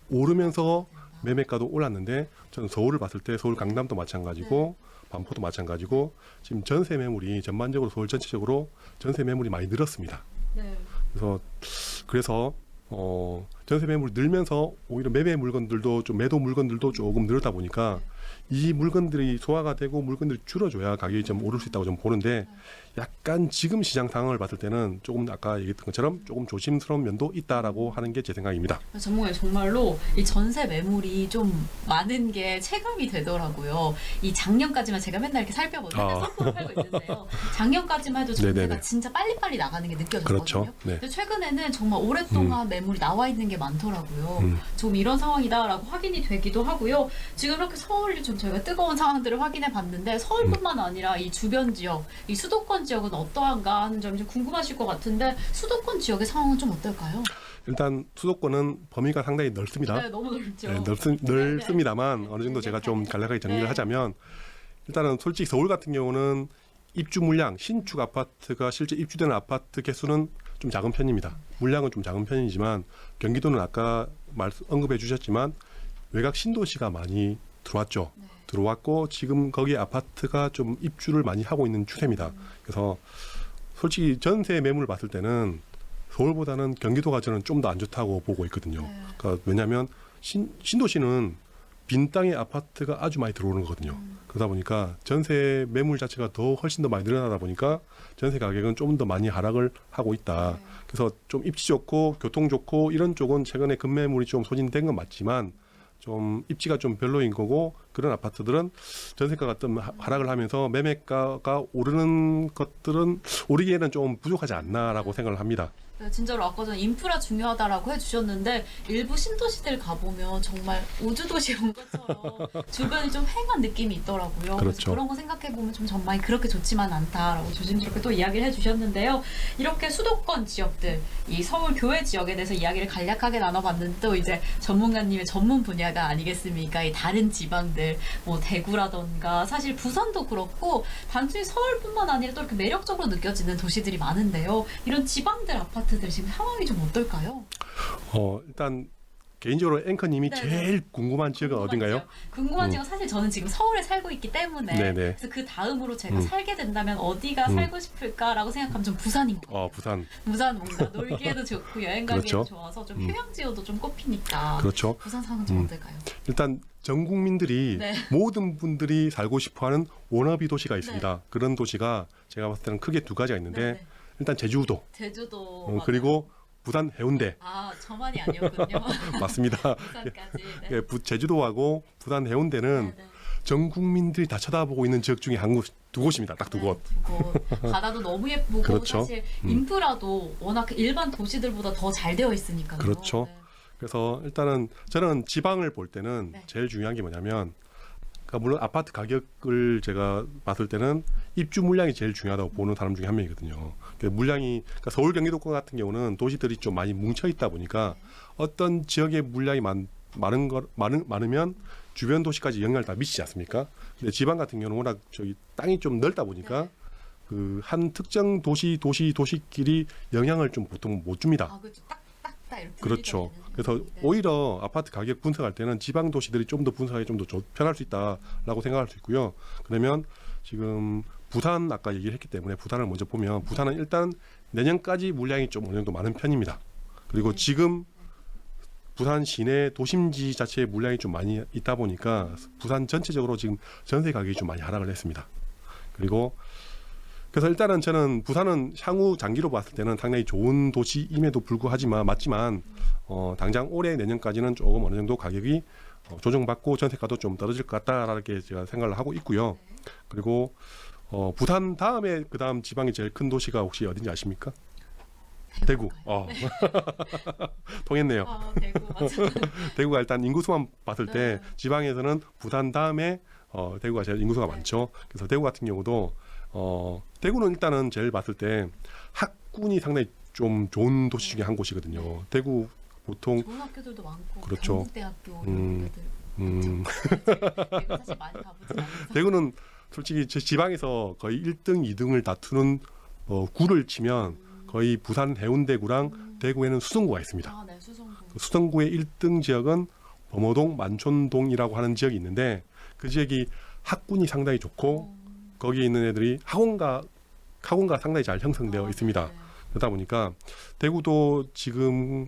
오르면서 매매가도 올랐는데 저는 서울을 봤을 때 서울 강남도 마찬가지고 반포도 마찬가지고 지금 전세 매물이 전반적으로 서울 전체적으로 전세 매물이 많이 늘었습니다. 네. 그래서 전세 매물이 늘면서 오히려 매매 물건들도 좀 매도 물건들도 조금 늘었다 보니까 이 물건들이 소화가 되고 물건들이 줄어줘야 가격이 좀 오를 수 있다고 좀 보는데 약간 지금 시장 상황을 봤을 때는 조금 아까 얘기했던 것처럼 조금 조심스러운 면도 있다라고 하는 게 제 생각입니다. 전문가님 정말로 이 전세 매물이 좀 많은 게 체감이 되더라고요. 이 작년까지만 제가 맨날 이렇게 살펴보고 맨날 선포를 팔고 있는데요. 작년까지만 해도 전세가 네네네. 진짜 빨리빨리 나가는 게 느껴졌거든요. 그렇죠. 네. 근데 최근에는 정말 오랫동안 매물이 나와 있는 게 많더라고요. 좀 이런 상황이다라고 확인이 되기도 하고요. 지금 이렇게 서울이 좀 저희가 뜨거운 상황들을 확인해 봤는데 서울뿐만 아니라 이 주변 지역, 이 수도권 지역은 어떠한가 하는 점이 좀 궁금하실 것 같은데 수도권 지역의 상황은 좀 어떨까요? 일단 수도권은 범위가 상당히 넓습니다. 네, 너무 넓죠. 네, 넓습니다만 어느 정도 제가 좀 간략하게 정리를 네. 하자면 일단은 솔직히 서울 같은 경우는 입주 물량, 신축 아파트가 실제 입주되는 아파트 개수는 좀 작은 편입니다. 물량은 좀 작은 편이지만 경기도는 아까 언급해 주셨지만 외곽 신도시가 많이 들어왔죠. 들어왔고 지금 거기 아파트가 좀 입주를 많이 하고 있는 추세입니다. 그래서 솔직히 전세 매물을 봤을 때는 서울보다는 경기도가 저는 좀 더 안 좋다고 보고 있거든요. 그러니까 왜냐하면 신도시는 빈 땅에 아파트가 아주 많이 들어오는 거거든요. 그러다 보니까 전세 매물 자체가 훨씬 더 많이 늘어나다 보니까 전세 가격은 좀 더 많이 하락을 하고 있다. 그래서 좀 입지 좋고 교통 좋고 이런 쪽은 최근에 급매물이 좀 소진된 건 맞지만 좀 입지가 좀 별로인 거고 그런 아파트들은 전세가가 좀 하락을 하면서 매매가가 오르는 것들은 오르기에는 좀 부족하지 않나라고 생각을 합니다. 네, 진짜로 아까 전에 인프라 중요하다라고 해주셨는데 일부 신도시들 가보면 정말 우주도시에 온 것처럼 주변이 좀 휑한 느낌이 있더라고요. 그렇죠. 그래서 그런 거 생각해보면 좀 전망이 그렇게 좋지만 않다라고 조심스럽게 또 이야기를 해주셨는데요. 이렇게 수도권 지역들, 이 서울 교외 지역에 대해서 이야기를 간략하게 나눠봤는데 또 이제 전문가님의 전문 분야가 아니겠습니까? 이 다른 지방들, 뭐 대구라던가 사실 부산도 그렇고 단순히 서울뿐만 아니라 또 이렇게 매력적으로 느껴지는 도시들이 많은데요. 이런 지방들 아파트들 지금 상황이 좀 어떨까요? 일단 개인적으로 앵커님이 네네. 제일 궁금한 지역은 어딘가요? 궁금한 지역은 사실 저는 지금 서울에 살고 있기 때문에 네네. 그래서 그 다음으로 제가 살게 된다면 어디가 살고 싶을까라고 생각하면 좀 부산인 것 같아요. 부산. 부산 뭔가 놀기에도 좋고 여행 가기에도 그렇죠. 좋아서 좀 휴양지로도 좀 꼽히니까 그렇죠. 부산 상황은 좀 어떨까요? 일단 전 국민들이 네. 모든 분들이 살고 싶어하는 워너비 도시가 있습니다. 그런 도시가 제가 봤을 때는 크게 두 가지가 있는데 네네. 일단 제주도 제주도 맞아요. 그리고 부산 해운대 저만이 아니었군요. 맞습니다. 부산까지. 네. 예, 제주도하고 부산 해운대는 네네. 전 국민들이 다 쳐다보고 있는 지역 중에 두 곳입니다. 딱 두 곳. 두 곳. 바다도 너무 예쁘고 그렇죠. 사실 인프라도 워낙 일반 도시들보다 더 잘 되어 있으니까요. 그렇죠. 네. 그래서 일단은 저는 지방을 볼 때는 네. 제일 중요한 게 뭐냐면 그러니까 물론 아파트 가격을 제가 봤을 때는 입주 물량이 제일 중요하다고 보는 사람 중에 한 명이거든요. 그러니까 서울 경기도권 같은 경우는 도시들이 좀 많이 뭉쳐 있다 보니까 어떤 지역의 물량이 많으면 주변 도시까지 영향을 다 미치지 않습니까? 근데 지방 같은 경우는 워낙 땅이 좀 넓다 보니까 그 한 특정 도시끼리 영향을 좀 보통 못 줍니다. 그렇죠. 딱딱 이렇게 그렇죠. 분리가 그래서 되는. 네. 오히려 아파트 가격 분석할 때는 지방 도시들이 좀 더 분석하기 좀 더 편할 수 있다라고 생각할 수 있고요. 그러면 지금 부산 아까 얘기를 했기 때문에 부산을 먼저 보면 부산은 일단 내년까지 물량이 좀 어느 정도 많은 편입니다. 그리고 지금 부산 시내 도심지 자체에 물량이 좀 많이 있다 보니까 부산 전체적으로 지금 전세 가격이 좀 많이 하락을 했습니다. 그리고 그래서 일단은 저는 부산은 향후 장기로 봤을 때는 상당히 좋은 도시임에도 불구하지만 맞지만 당장 올해 내년까지는 조금 어느 정도 가격이 조정받고 전세가도 좀 떨어질 것 같다라게 제가 생각을 하고 있고요. 그리고 부산 다음에 그 다음 지방의 제일 큰 도시가 혹시 어딘지 아십니까? 대구. 통했네요. 대구 맞아요. 대구가 일단 인구수만 봤을 때 네. 지방에서는 부산 다음에 대구가 제일 인구수가 네. 많죠. 그래서 대구 같은 경우도 대구는 일단은 제일 봤을 때 학군이 상당히 좀 좋은 도시 중에 한 곳이거든요. 네. 대구 보통 좋은 학교들도 많고 그렇죠. 경북대학교 음, 이런 데들 대구 사실 많이 가보지 않아서 대구는 솔직히 지방에서 거의 1등, 2등을 다투는 구를 치면 거의 부산 해운대구랑 대구에는 수성구가 있습니다. 네, 수성구. 수성구의 1등 지역은 범어동, 만촌동이라고 하는 지역이 있는데 그 지역이 학군이 상당히 좋고 거기에 있는 애들이 학원가 상당히 잘 형성되어 있습니다. 네. 그러다 보니까 대구도 지금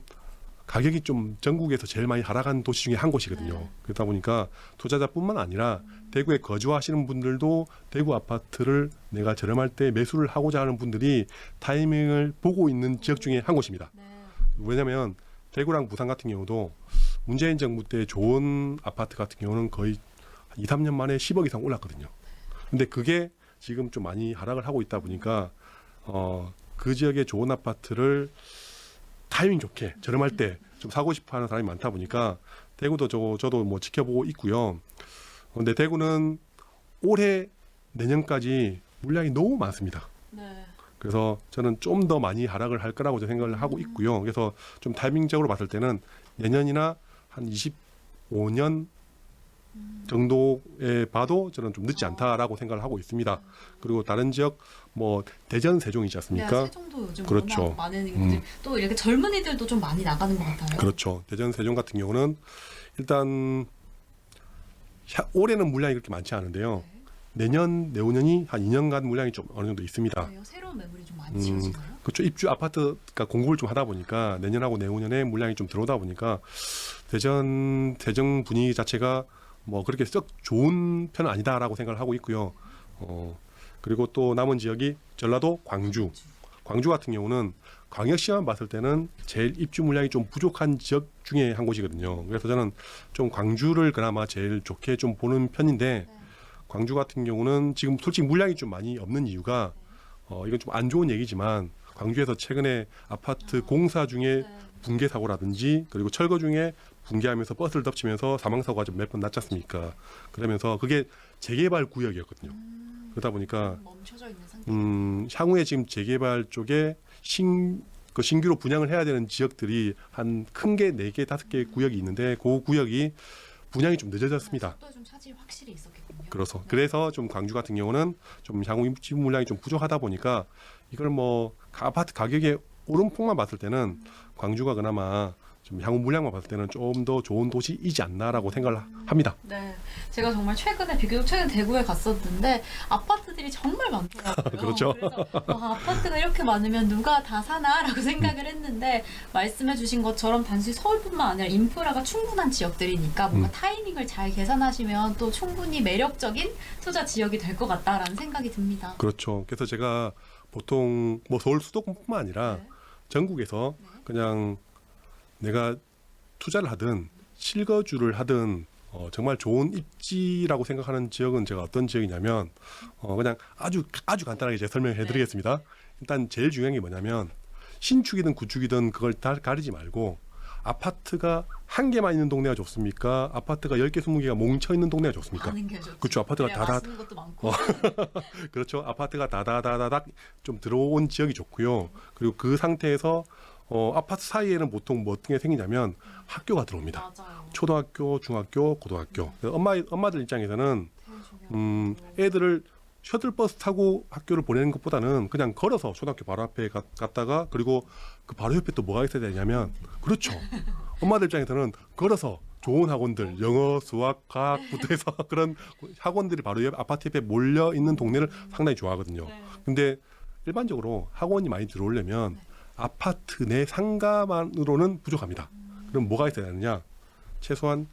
가격이 좀 전국에서 제일 많이 하락한 도시 중에 한 곳이거든요. 네. 그러다 보니까 투자자뿐만 아니라 대구에 거주하시는 분들도 대구 아파트를 내가 저렴할 때 매수를 하고자 하는 분들이 타이밍을 보고 있는 지역 중에 한 곳입니다. 네. 왜냐하면 대구랑 부산 같은 경우도 문재인 정부 때 좋은 아파트 같은 경우는 거의 2, 3년 만에 10억 이상 올랐거든요. 근데 그게 지금 좀 많이 하락을 하고 있다 보니까 그 지역의 좋은 아파트를 타이밍 좋게 저렴할 때 좀 사고 싶어 하는 사람이 많다 보니까 대구도 저도 뭐 지켜보고 있고요. 근데 대구는 올해 내년까지 물량이 너무 많습니다. 네. 그래서 저는 좀 더 많이 하락을 할 거라고 생각을 하고 있고요. 그래서 좀 타이밍적으로 봤을 때는 내년이나 한 25년 정도에 봐도 저는 좀 늦지 않다라고 생각을 하고 있습니다. 그리고 다른 지역 뭐 대전, 세종이지 않습니까? 세종도 요즘 그렇죠. 워낙 많은 인구들 또 이렇게 젊은이들도 좀 많이 나가는 것 같아요. 그렇죠. 대전, 세종 같은 경우는 일단 올해는 물량이 그렇게 많지 않은데요. 내년, 내후년이 한 2년간 물량이 좀 어느 정도 있습니다. 그래요? 새로운 매물이 좀 많이 지어지나요? 그렇죠. 입주 아파트가 공급을 좀 하다 보니까 내년하고 내후년에 물량이 좀 들어오다 보니까 대전 분위기 자체가 뭐 그렇게 썩 좋은 편은 아니다라고 생각을 하고 있고요. 그리고 또 남은 지역이 전라도, 광주 같은 경우는 광역시만 봤을 때는 제일 입주 물량이 좀 부족한 지역 중에 한 곳이거든요. 그래서 저는 좀 광주를 그나마 제일 좋게 좀 보는 편인데 광주 같은 경우는 지금 솔직히 물량이 좀 많이 없는 이유가 이건 좀 안 좋은 얘기지만 광주에서 최근에 아파트 공사 중에 붕괴 사고라든지 그리고 철거 중에 붕괴하면서 버스를 덮치면서 사망 사고가 좀 몇 번 났지 않습니까? 그러면서 그게 재개발 구역이었거든요. 그러다 보니까 멈춰져 있는 상태. 향후에 지금 재개발 쪽에 신규로 분양을 해야 되는 지역들이 한 큰 게 4개, 5개 구역이 있는데 그 구역이 분양이 좀 늦어졌습니다. 속도 좀 차질이 확실히 있었겠군요. 그래서 좀 광주 같은 경우는 좀 향후 입주 물량이 좀 부족하다 보니까 이걸 뭐 아파트 가격의 오름폭만 봤을 때는 광주가 그나마 좀 향후 물량만 봤을 때는 좀 더 좋은 도시이지 않나라고 생각을 합니다. 네, 제가 정말 비교적 최근 대구에 갔었는데 아파트들이 정말 많더라고요. 그렇죠. 그래서 아파트가 이렇게 많으면 누가 다 사나라고 생각을 했는데 말씀해주신 것처럼 단순히 서울뿐만 아니라 인프라가 충분한 지역들이니까 뭔가 타이밍을 잘 계산하시면 또 충분히 매력적인 투자 지역이 될 것 같다라는 생각이 듭니다. 그렇죠. 그래서 제가 보통 뭐 서울 수도권뿐만 아니라 네. 전국에서 그냥 내가 투자를 하든 실거주를 하든 정말 좋은 입지라고 생각하는 지역은 제가 어떤 지역이냐면 그냥 아주 간단하게 제가 설명해 드리겠습니다. 일단 제일 중요한 게 뭐냐면 신축이든 구축이든 그걸 다 가리지 말고 아파트가 한 개만 있는 동네가 좋습니까? 아파트가 10개, 20개가 뭉쳐 있는 동네가 좋습니까? 많은 게 좋죠. 그렇죠. 아파트가 다다 맛있는 것도 많고. 그렇죠. 아파트가 다다다다닥 좀 들어온 지역이 좋고요. 그리고 그 상태에서 아파트 사이에는 보통 뭐 어떤 게 생기냐면 학교가 들어옵니다. 맞아요. 초등학교, 중학교, 고등학교. 엄마들 입장에서는 제일 중요한 거. 애들을 셔틀버스 타고 학교를 보내는 것보다는 그냥 걸어서 초등학교 바로 앞에 갔다가 그리고 그 바로 옆에 또 뭐가 있어야 되냐면 그렇죠. 엄마들 입장에서는 걸어서 좋은 학원들 영어, 수학, 과학부터 해서 그런 학원들이 바로 옆 아파트 옆에 몰려 있는 동네를 상당히 좋아하거든요. 네. 근데 일반적으로 학원이 많이 들어오려면 아파트 내 상가만으로는 부족합니다. 그럼 뭐가 있어야 되느냐? 최소한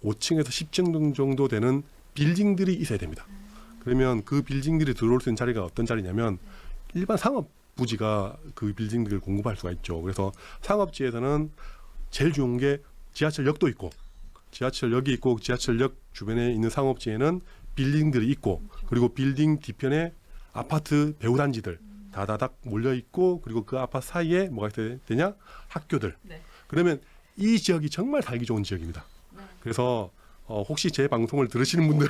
5층에서 10층 정도 되는 빌딩들이 있어야 됩니다. 그러면 그 빌딩들이 들어올 수 있는 자리가 어떤 자리냐면 일반 상업 부지가 그 빌딩들을 공급할 수가 있죠. 그래서 상업지에서는 제일 좋은 게 지하철역도 있고, 지하철역이 있고, 지하철역 주변에 있는 상업지에는 빌딩들이 있고, 그리고 빌딩 뒤편에 아파트 배우단지들 다다닥 몰려 있고, 그리고 그 아파트 사이에 뭐가 있어야 되냐? 학교들. 네. 그러면 이 지역이 정말 살기 좋은 지역입니다. 네. 그래서 혹시 제 방송을 들으시는 분들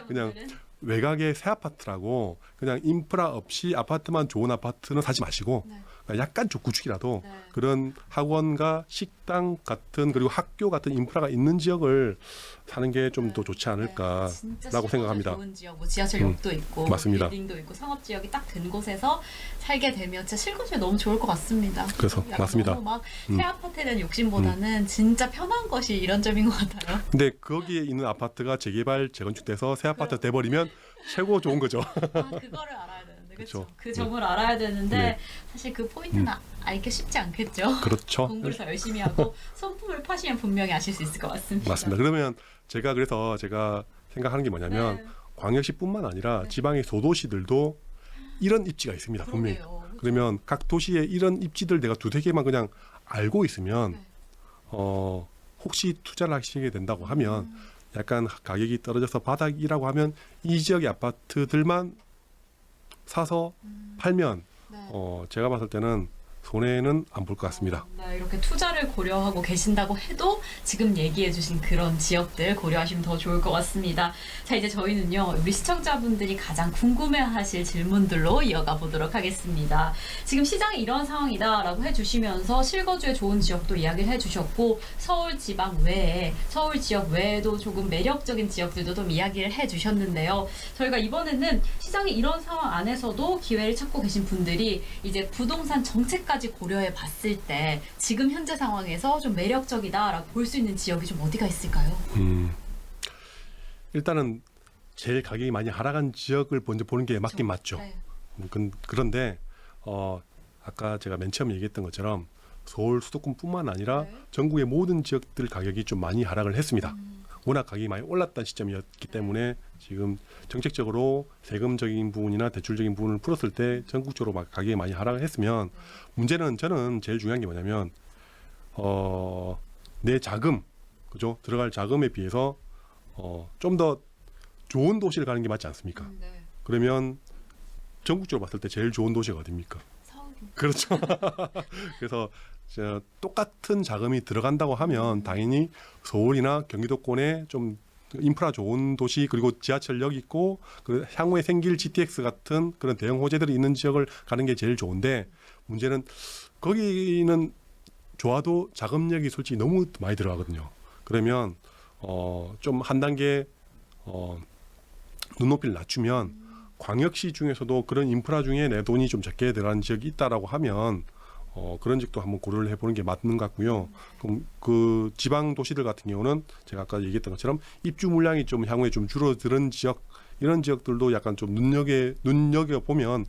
그냥 외곽의 새 아파트라고 그냥 인프라 없이 아파트만 좋은 아파트는 사지 마시고 네. 약간 좀 구축이라도 네. 그런 학원과 식당 같은 그리고 학교 같은 인프라가 있는 지역을 사는 게 좀 더 좋지 않을까라고 생각합니다. 좋은 지역, 뭐 지하철역도 있고, 맞습니다. 빌딩도 있고, 상업 지역이 딱 된 곳에서 살게 되면 진짜 실거주에 너무 좋을 것 같습니다. 그래서 약간 맞습니다. 너무 막 새 아파트에 대한 욕심보다는 진짜 편한 것이 이런 점인 것 같아요. 근데 거기에 있는 아파트가 재개발 재건축돼서 새 아파트 돼버리면 최고 좋은 거죠. 그거를 알아야 되는데, 그렇죠? 그쵸. 그 점을 알아야 되는데 네. 사실 그 포인트는 알기 쉽지 않겠죠. 그렇죠. 공부를 더 열심히 하고 손품을 파시면 분명히 아실 수 있을 것 같습니다. 맞습니다. 그러면 그래서 제가 생각하는 게 뭐냐면 네. 광역시뿐만 아니라 지방의 소도시들도 이런 입지가 있습니다. 분명히. 그러게요. 그러면 각 도시에 이런 입지들 내가 두세 개만 그냥 알고 있으면 네. 혹시 투자를 하시게 된다고 하면 약간 가격이 떨어져서 바닥이라고 하면 이 지역의 아파트들만 사서 팔면 네. 제가 봤을 때는 손해는 안 볼 것 같습니다. 네, 이렇게 투자를 고려하고 계신다고 해도 지금 얘기해주신 그런 지역들 고려하시면 더 좋을 것 같습니다. 자, 이제 저희는요, 우리 시청자분들이 가장 궁금해하실 질문들로 이어가 보도록 하겠습니다. 지금 시장이 이런 상황이다라고 해주시면서 실거주에 좋은 지역도 이야기를 해주셨고, 서울 지방 외에, 서울 지역 외에도 조금 매력적인 지역들도 좀 이야기를 해주셨는데요. 저희가 이번에는 시장이 이런 상황 안에서도 기회를 찾고 계신 분들이 이제 부동산 정책까지 고려해 봤을 때 지금 현재 상황에서 좀 매력적이다라고 볼 수 있는 지역이 좀 어디가 있을까요? 일단은 제일 가격이 많이 하락한 지역을 먼저 보는 게 맞긴 맞죠. 네. 그런데 아까 제가 맨 처음에 얘기했던 것처럼 서울 수도권뿐만 아니라 네. 전국의 모든 지역들 가격이 좀 많이 하락을 했습니다. 워낙 가격이 많이 올랐던 시점이었기 때문에 지금 정책적으로 세금적인 부분이나 대출적인 부분을 풀었을 때 전국적으로 막 가격이 많이 하락을 했으면 문제는 저는 제일 중요한 게 뭐냐면 내 자금, 그죠? 들어갈 자금에 비해서 좀 더 좋은 도시를 가는 게 맞지 않습니까? 네. 그러면 전국적으로 봤을 때 제일 좋은 도시가 어디입니까? 서울이. 그렇죠. 그래서 똑같은 자금이 들어간다고 하면 당연히 서울이나 경기도권에 좀 인프라 좋은 도시 그리고 지하철역 있고 그 향후에 생길 GTX 같은 그런 대형 호재들이 있는 지역을 가는 게 제일 좋은데 문제는 거기는 좋아도 자금력이 솔직히 너무 많이 들어가거든요. 그러면 좀 한 단계 눈높이를 낮추면 광역시 중에서도 그런 인프라 중에 내 돈이 좀 적게 들어가는 지역이 있다라고 하면 그런 지역도 한번 고려를 해보는 게 맞는 것 같고요. 그럼 그 지방 도시들 같은 경우는 제가 아까 얘기했던 것처럼 입주 물량이 좀 향후에 좀 줄어드는 지역 이런 지역들도 약간 좀 눈여겨 보면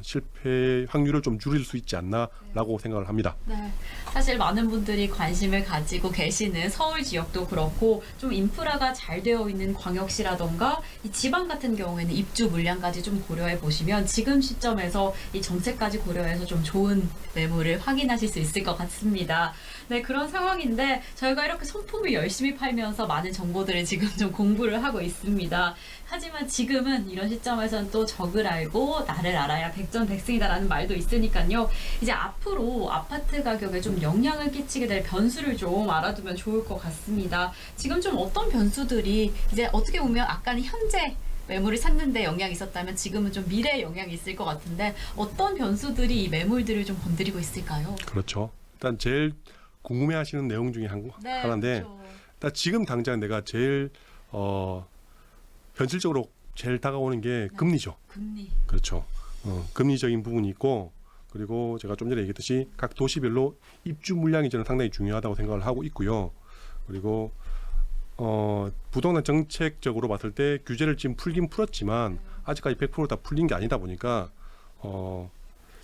실패 확률을 좀 줄일 수 있지 않나라고 생각을 합니다. 네, 사실 많은 분들이 관심을 가지고 계시는 서울 지역도 그렇고 좀 인프라가 잘 되어 있는 광역시라던가 이 지방 같은 경우에는 입주 물량까지 좀 고려해 보시면 지금 시점에서 이 정책까지 고려해서 좀 좋은 매물을 확인하실 수 있을 것 같습니다. 네, 그런 상황인데 저희가 이렇게 손품을 열심히 팔면서 많은 정보들을 지금 좀 공부를 하고 있습니다. 하지만 지금은 이런 시점에서는 또 적을 알고 나를 알아야 백전백승이다라는 말도 있으니까요. 이제 앞으로 아파트 가격에 좀 영향을 끼치게 될 변수를 좀 알아두면 좋을 것 같습니다. 지금 좀 어떤 변수들이 이제 어떻게 보면 아까는 현재 매물을 샀는데 영향이 있었다면 지금은 좀 미래에 영향이 있을 것 같은데 어떤 변수들이 이 매물들을 좀 건드리고 있을까요? 그렇죠. 일단 제일 궁금해하시는 내용 중에 하나인데 그렇죠. 일단 지금 당장 내가 제일 현실적으로 제일 다가오는 게 금리죠. 금리. 그렇죠. 금리적인 부분이 있고 그리고 제가 좀 전에 얘기했듯이 각 도시별로 입주 물량이 저는 상당히 중요하다고 생각을 하고 있고요. 그리고 부동산 정책적으로 봤을 때 규제를 지금 풀긴 풀었지만 아직까지 100% 다 풀린 게 아니다 보니까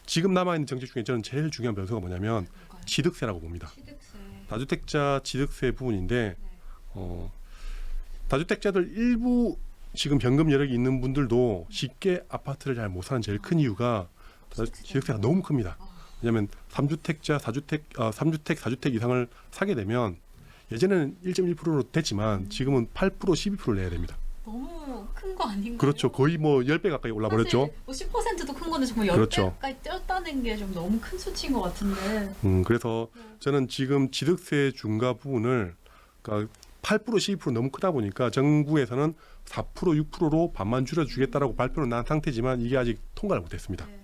지금 남아있는 정책 중에 저는 제일 중요한 변수가 뭐냐면 취득세라고 봅니다. 취득세. 다주택자 취득세 부분인데 다주택자들 일부 지금 현금 여력이 있는 분들도 쉽게 아파트를 잘 못 사는 제일 큰 이유가 취득세가 너무 큽니다. 왜냐하면 3주택자, 4주택 이상을 사게 되면 예전에는 1.1%로 됐지만 지금은 8%, 12%를 내야 됩니다. 너무 큰 거 아닌가요? 그렇죠. 거의 뭐 10배 가까이 올라버렸죠. 뭐 10%도 큰 건데 정말 10배 그렇죠. 가까이 뛰었다는 게 좀 너무 큰 수치인 것 같은데. 그래서 저는 지금 취득세 중과 부분을 그러니까 8%, 12% 너무 크다 보니까 정부에서는 4%, 6%로 반만 줄여주겠다라고 발표는 난 상태지만 이게 아직 통과를 못했습니다. 네.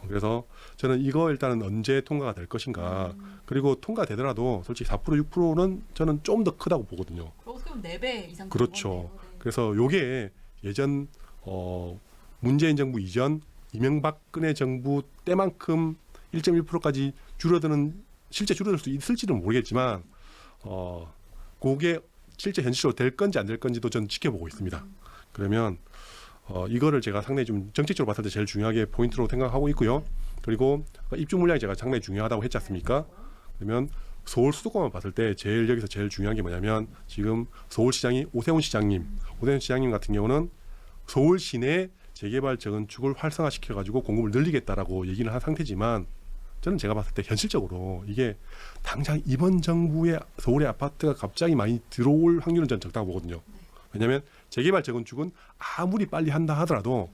그래서 저는 이거 일단은 언제 통과가 될 것인가. 그리고 통과되더라도 솔직히 4%, 6%는 저는 좀 더 크다고 보거든요. 어떻게 보면 4배 이상. 그렇죠. 된 거네요. 네. 그래서 요게 예전 문재인 정부 이전 이명박근혜 정부 때만큼 1.1%까지 줄어드는 실제 줄어들 수 있을지는 모르겠지만 그게 실제 현실적으로 될 건지 안 될 건지도 저는 지켜보고 있습니다. 그러면 이거를 제가 상당히 좀 정책적으로 봤을 때 제일 중요하게 포인트로 생각하고 있고요. 그리고 입주 물량이 제가 상당히 중요하다고 했지 않습니까? 그러면 서울 수도권만 봤을 때 여기서 제일 중요한 게 뭐냐면 지금 서울시장이 오세훈 시장님 같은 경우는 서울 시내 재개발 재건축을 활성화시켜가지고 공급을 늘리겠다라고 얘기를 한 상태지만 저는 제가 봤을 때 현실적으로 이게 당장 이번 정부의 서울의 아파트가 갑자기 많이 들어올 확률은 저는 적다고 보거든요. 왜냐하면 재개발 재건축은 아무리 빨리 한다 하더라도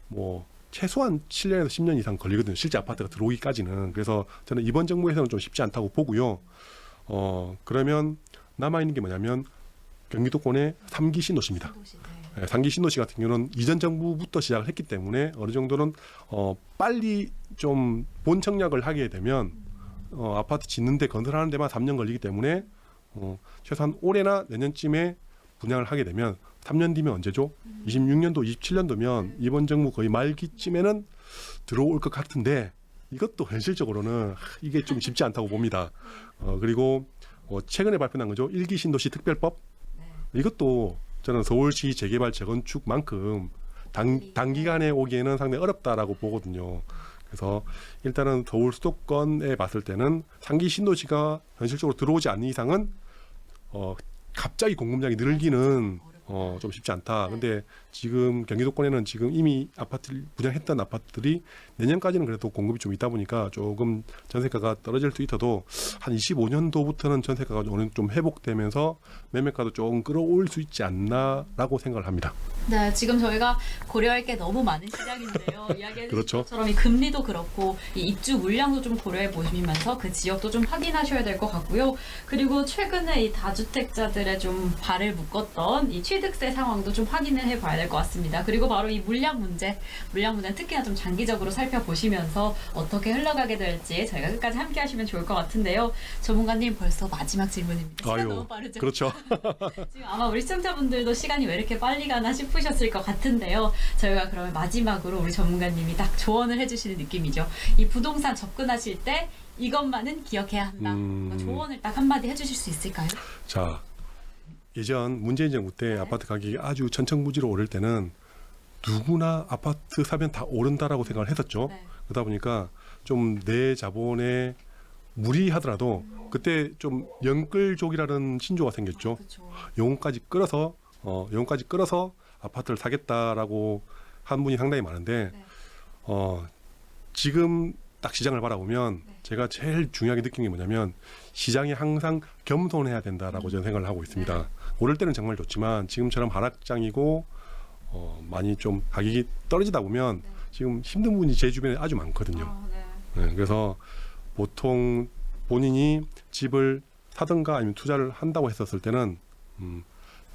뭐 최소한 7년에서 10년 이상 걸리거든요. 실제 아파트가 들어오기까지는. 그래서 저는 이번 정부에서는 좀 쉽지 않다고 보고요. 그러면 남아있는 게 뭐냐면 경기도권의 3기 신도시입니다. 네, 3기 신도시 같은 경우는 이전 정부부터 시작을 했기 때문에 어느 정도는 빨리 좀 본청약을 하게 되면 아파트 짓는데 건설하는 데만 3년 걸리기 때문에 최소한 올해나 내년쯤에 분양을 하게 되면 3년 뒤면 언제죠? 26년도, 27년도면 이번 정부 거의 말기쯤에는 들어올 것 같은데 이것도 현실적으로는 이게 좀 쉽지 않다고 봅니다. 그리고 최근에 발표난 거죠. 1기 신도시 특별법. 이것도 저는 서울시 재개발 재건축만큼 단기간에 오기에는 상당히 어렵다라고 보거든요. 그래서 일단은 서울 수도권에 봤을 때는 3기 신도시가 현실적으로 들어오지 않는 이상은 갑자기 공급량이 늘기는 좀 쉽지 않다. 근데 지금 경기도권에는 지금 이미 아파트를 분양했던 아파트들이 내년까지는 그래도 공급이 좀 있다 보니까 조금 전세가가 떨어질 수 있어도 한 25년도부터는 전세가가 좀 회복되면서 매매가도 조금 끌어올 수 있지 않나라고 생각을 합니다. 네, 지금 저희가 고려할 게 너무 많은 시장인데요. 이야기해 주신 그렇죠. 것처럼 이 금리도 그렇고 이 입주 물량도 좀 고려해 보시면서 그 지역도 좀 확인하셔야 될 것 같고요. 그리고 최근에 이 다주택자들의 좀 발을 묶었던 이 취득세 상황도 좀 확인을 해봐야 될 것 같습니다. 그리고 바로 이 물량문제는 특히나 좀 장기적으로 살펴보시면서 어떻게 흘러가게 될지 저희가 끝까지 함께 하시면 좋을 것 같은데요. 전문가님 벌써 마지막 질문입니다. 시간 너무 빠르죠? 그렇죠. 지금 아마 우리 시청자분들도 시간이 왜 이렇게 빨리 가나 싶으셨을 것 같은데요. 저희가 그러면 마지막으로 우리 전문가님이 딱 조언을 해주시는 느낌이죠. 이 부동산 접근하실 때 이것만은 기억해야 한다. 조언을 딱 한마디 해주실 수 있을까요? 자, 예전 문재인 정부 때 아파트 가격이 아주 천천무지로 오를 때는 누구나 아파트 사면 다 오른다라고 생각을 했었죠. 네. 그러다 보니까 좀 내 자본에 무리하더라도 그때 좀 영끌족이라는 신조가 생겼죠. 그렇죠. 영혼까지 끌어서 아파트를 사겠다라고 한 분이 상당히 많은데 네. 지금 딱 시장을 바라보면 제가 제일 중요하게 느낀 게 뭐냐면 시장이 항상 겸손해야 된다라고 저는 생각을 하고 있습니다. 네. 오를 때는 정말 좋지만 지금처럼 하락장이고 많이 좀 가격이 떨어지다 보면 지금 힘든 분이 제 주변에 아주 많거든요. 네, 그래서 보통 본인이 집을 사든가 아니면 투자를 한다고 했었을 때는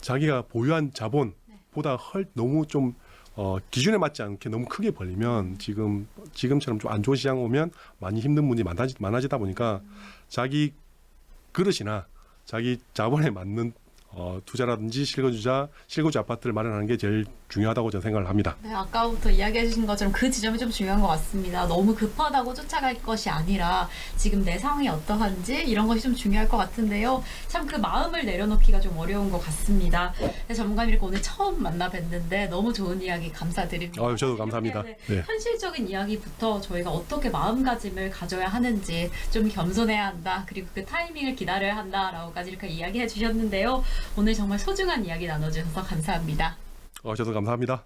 자기가 보유한 자본보다 너무 좀 기준에 맞지 않게 너무 크게 벌리면 지금처럼 좀 안 좋은 시장 오면 많이 힘든 분이 많아지다 보니까 자기 그릇이나 자기 자본에 맞는 투자라든지 실거주 아파트를 마련하는 게 제일 중요하다고 저는 생각을 합니다. 네, 아까부터 이야기해 주신 것처럼 그 지점이 좀 중요한 것 같습니다. 너무 급하다고 쫓아갈 것이 아니라 지금 내 상황이 어떠한지 이런 것이 좀 중요할 것 같은데요. 참 그 마음을 내려놓기가 좀 어려운 것 같습니다. 네, 전문가님 이렇게 오늘 처음 만나 뵀는데 너무 좋은 이야기 감사드립니다. 저도 감사합니다. 이렇게, 네. 현실적인 이야기부터 저희가 어떻게 마음가짐을 가져야 하는지 좀 겸손해야 한다. 그리고 그 타이밍을 기다려야 한다라고까지 이렇게 이야기해 주셨는데요. 오늘 정말 소중한 이야기 나눠주셔서 감사합니다. 저도 감사합니다.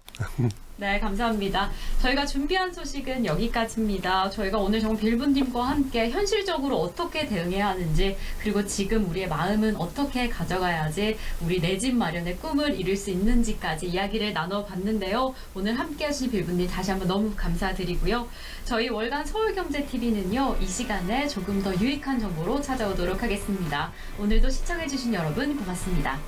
네, 감사합니다. 저희가 준비한 소식은 여기까지입니다. 저희가 오늘 정말 빌분님과 함께 현실적으로 어떻게 대응해야 하는지, 그리고 지금 우리의 마음은 어떻게 가져가야지 우리 내 집 마련의 꿈을 이룰 수 있는지까지 이야기를 나눠봤는데요. 오늘 함께 하신 빌분님 다시 한번 너무 감사드리고요. 저희 월간 서울경제TV는요, 이 시간에 조금 더 유익한 정보로 찾아오도록 하겠습니다. 오늘도 시청해주신 여러분 고맙습니다.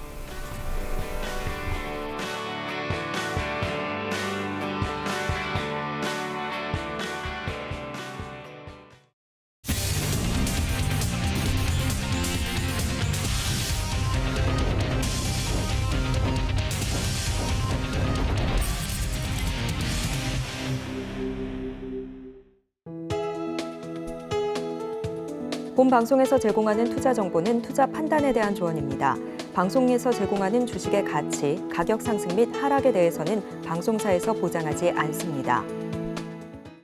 본 방송에서 제공하는 투자 정보는 투자 판단에 대한 조언입니다. 방송에서 제공하는 주식의 가치, 가격 상승 및 하락에 대해서는 방송사에서 보장하지 않습니다.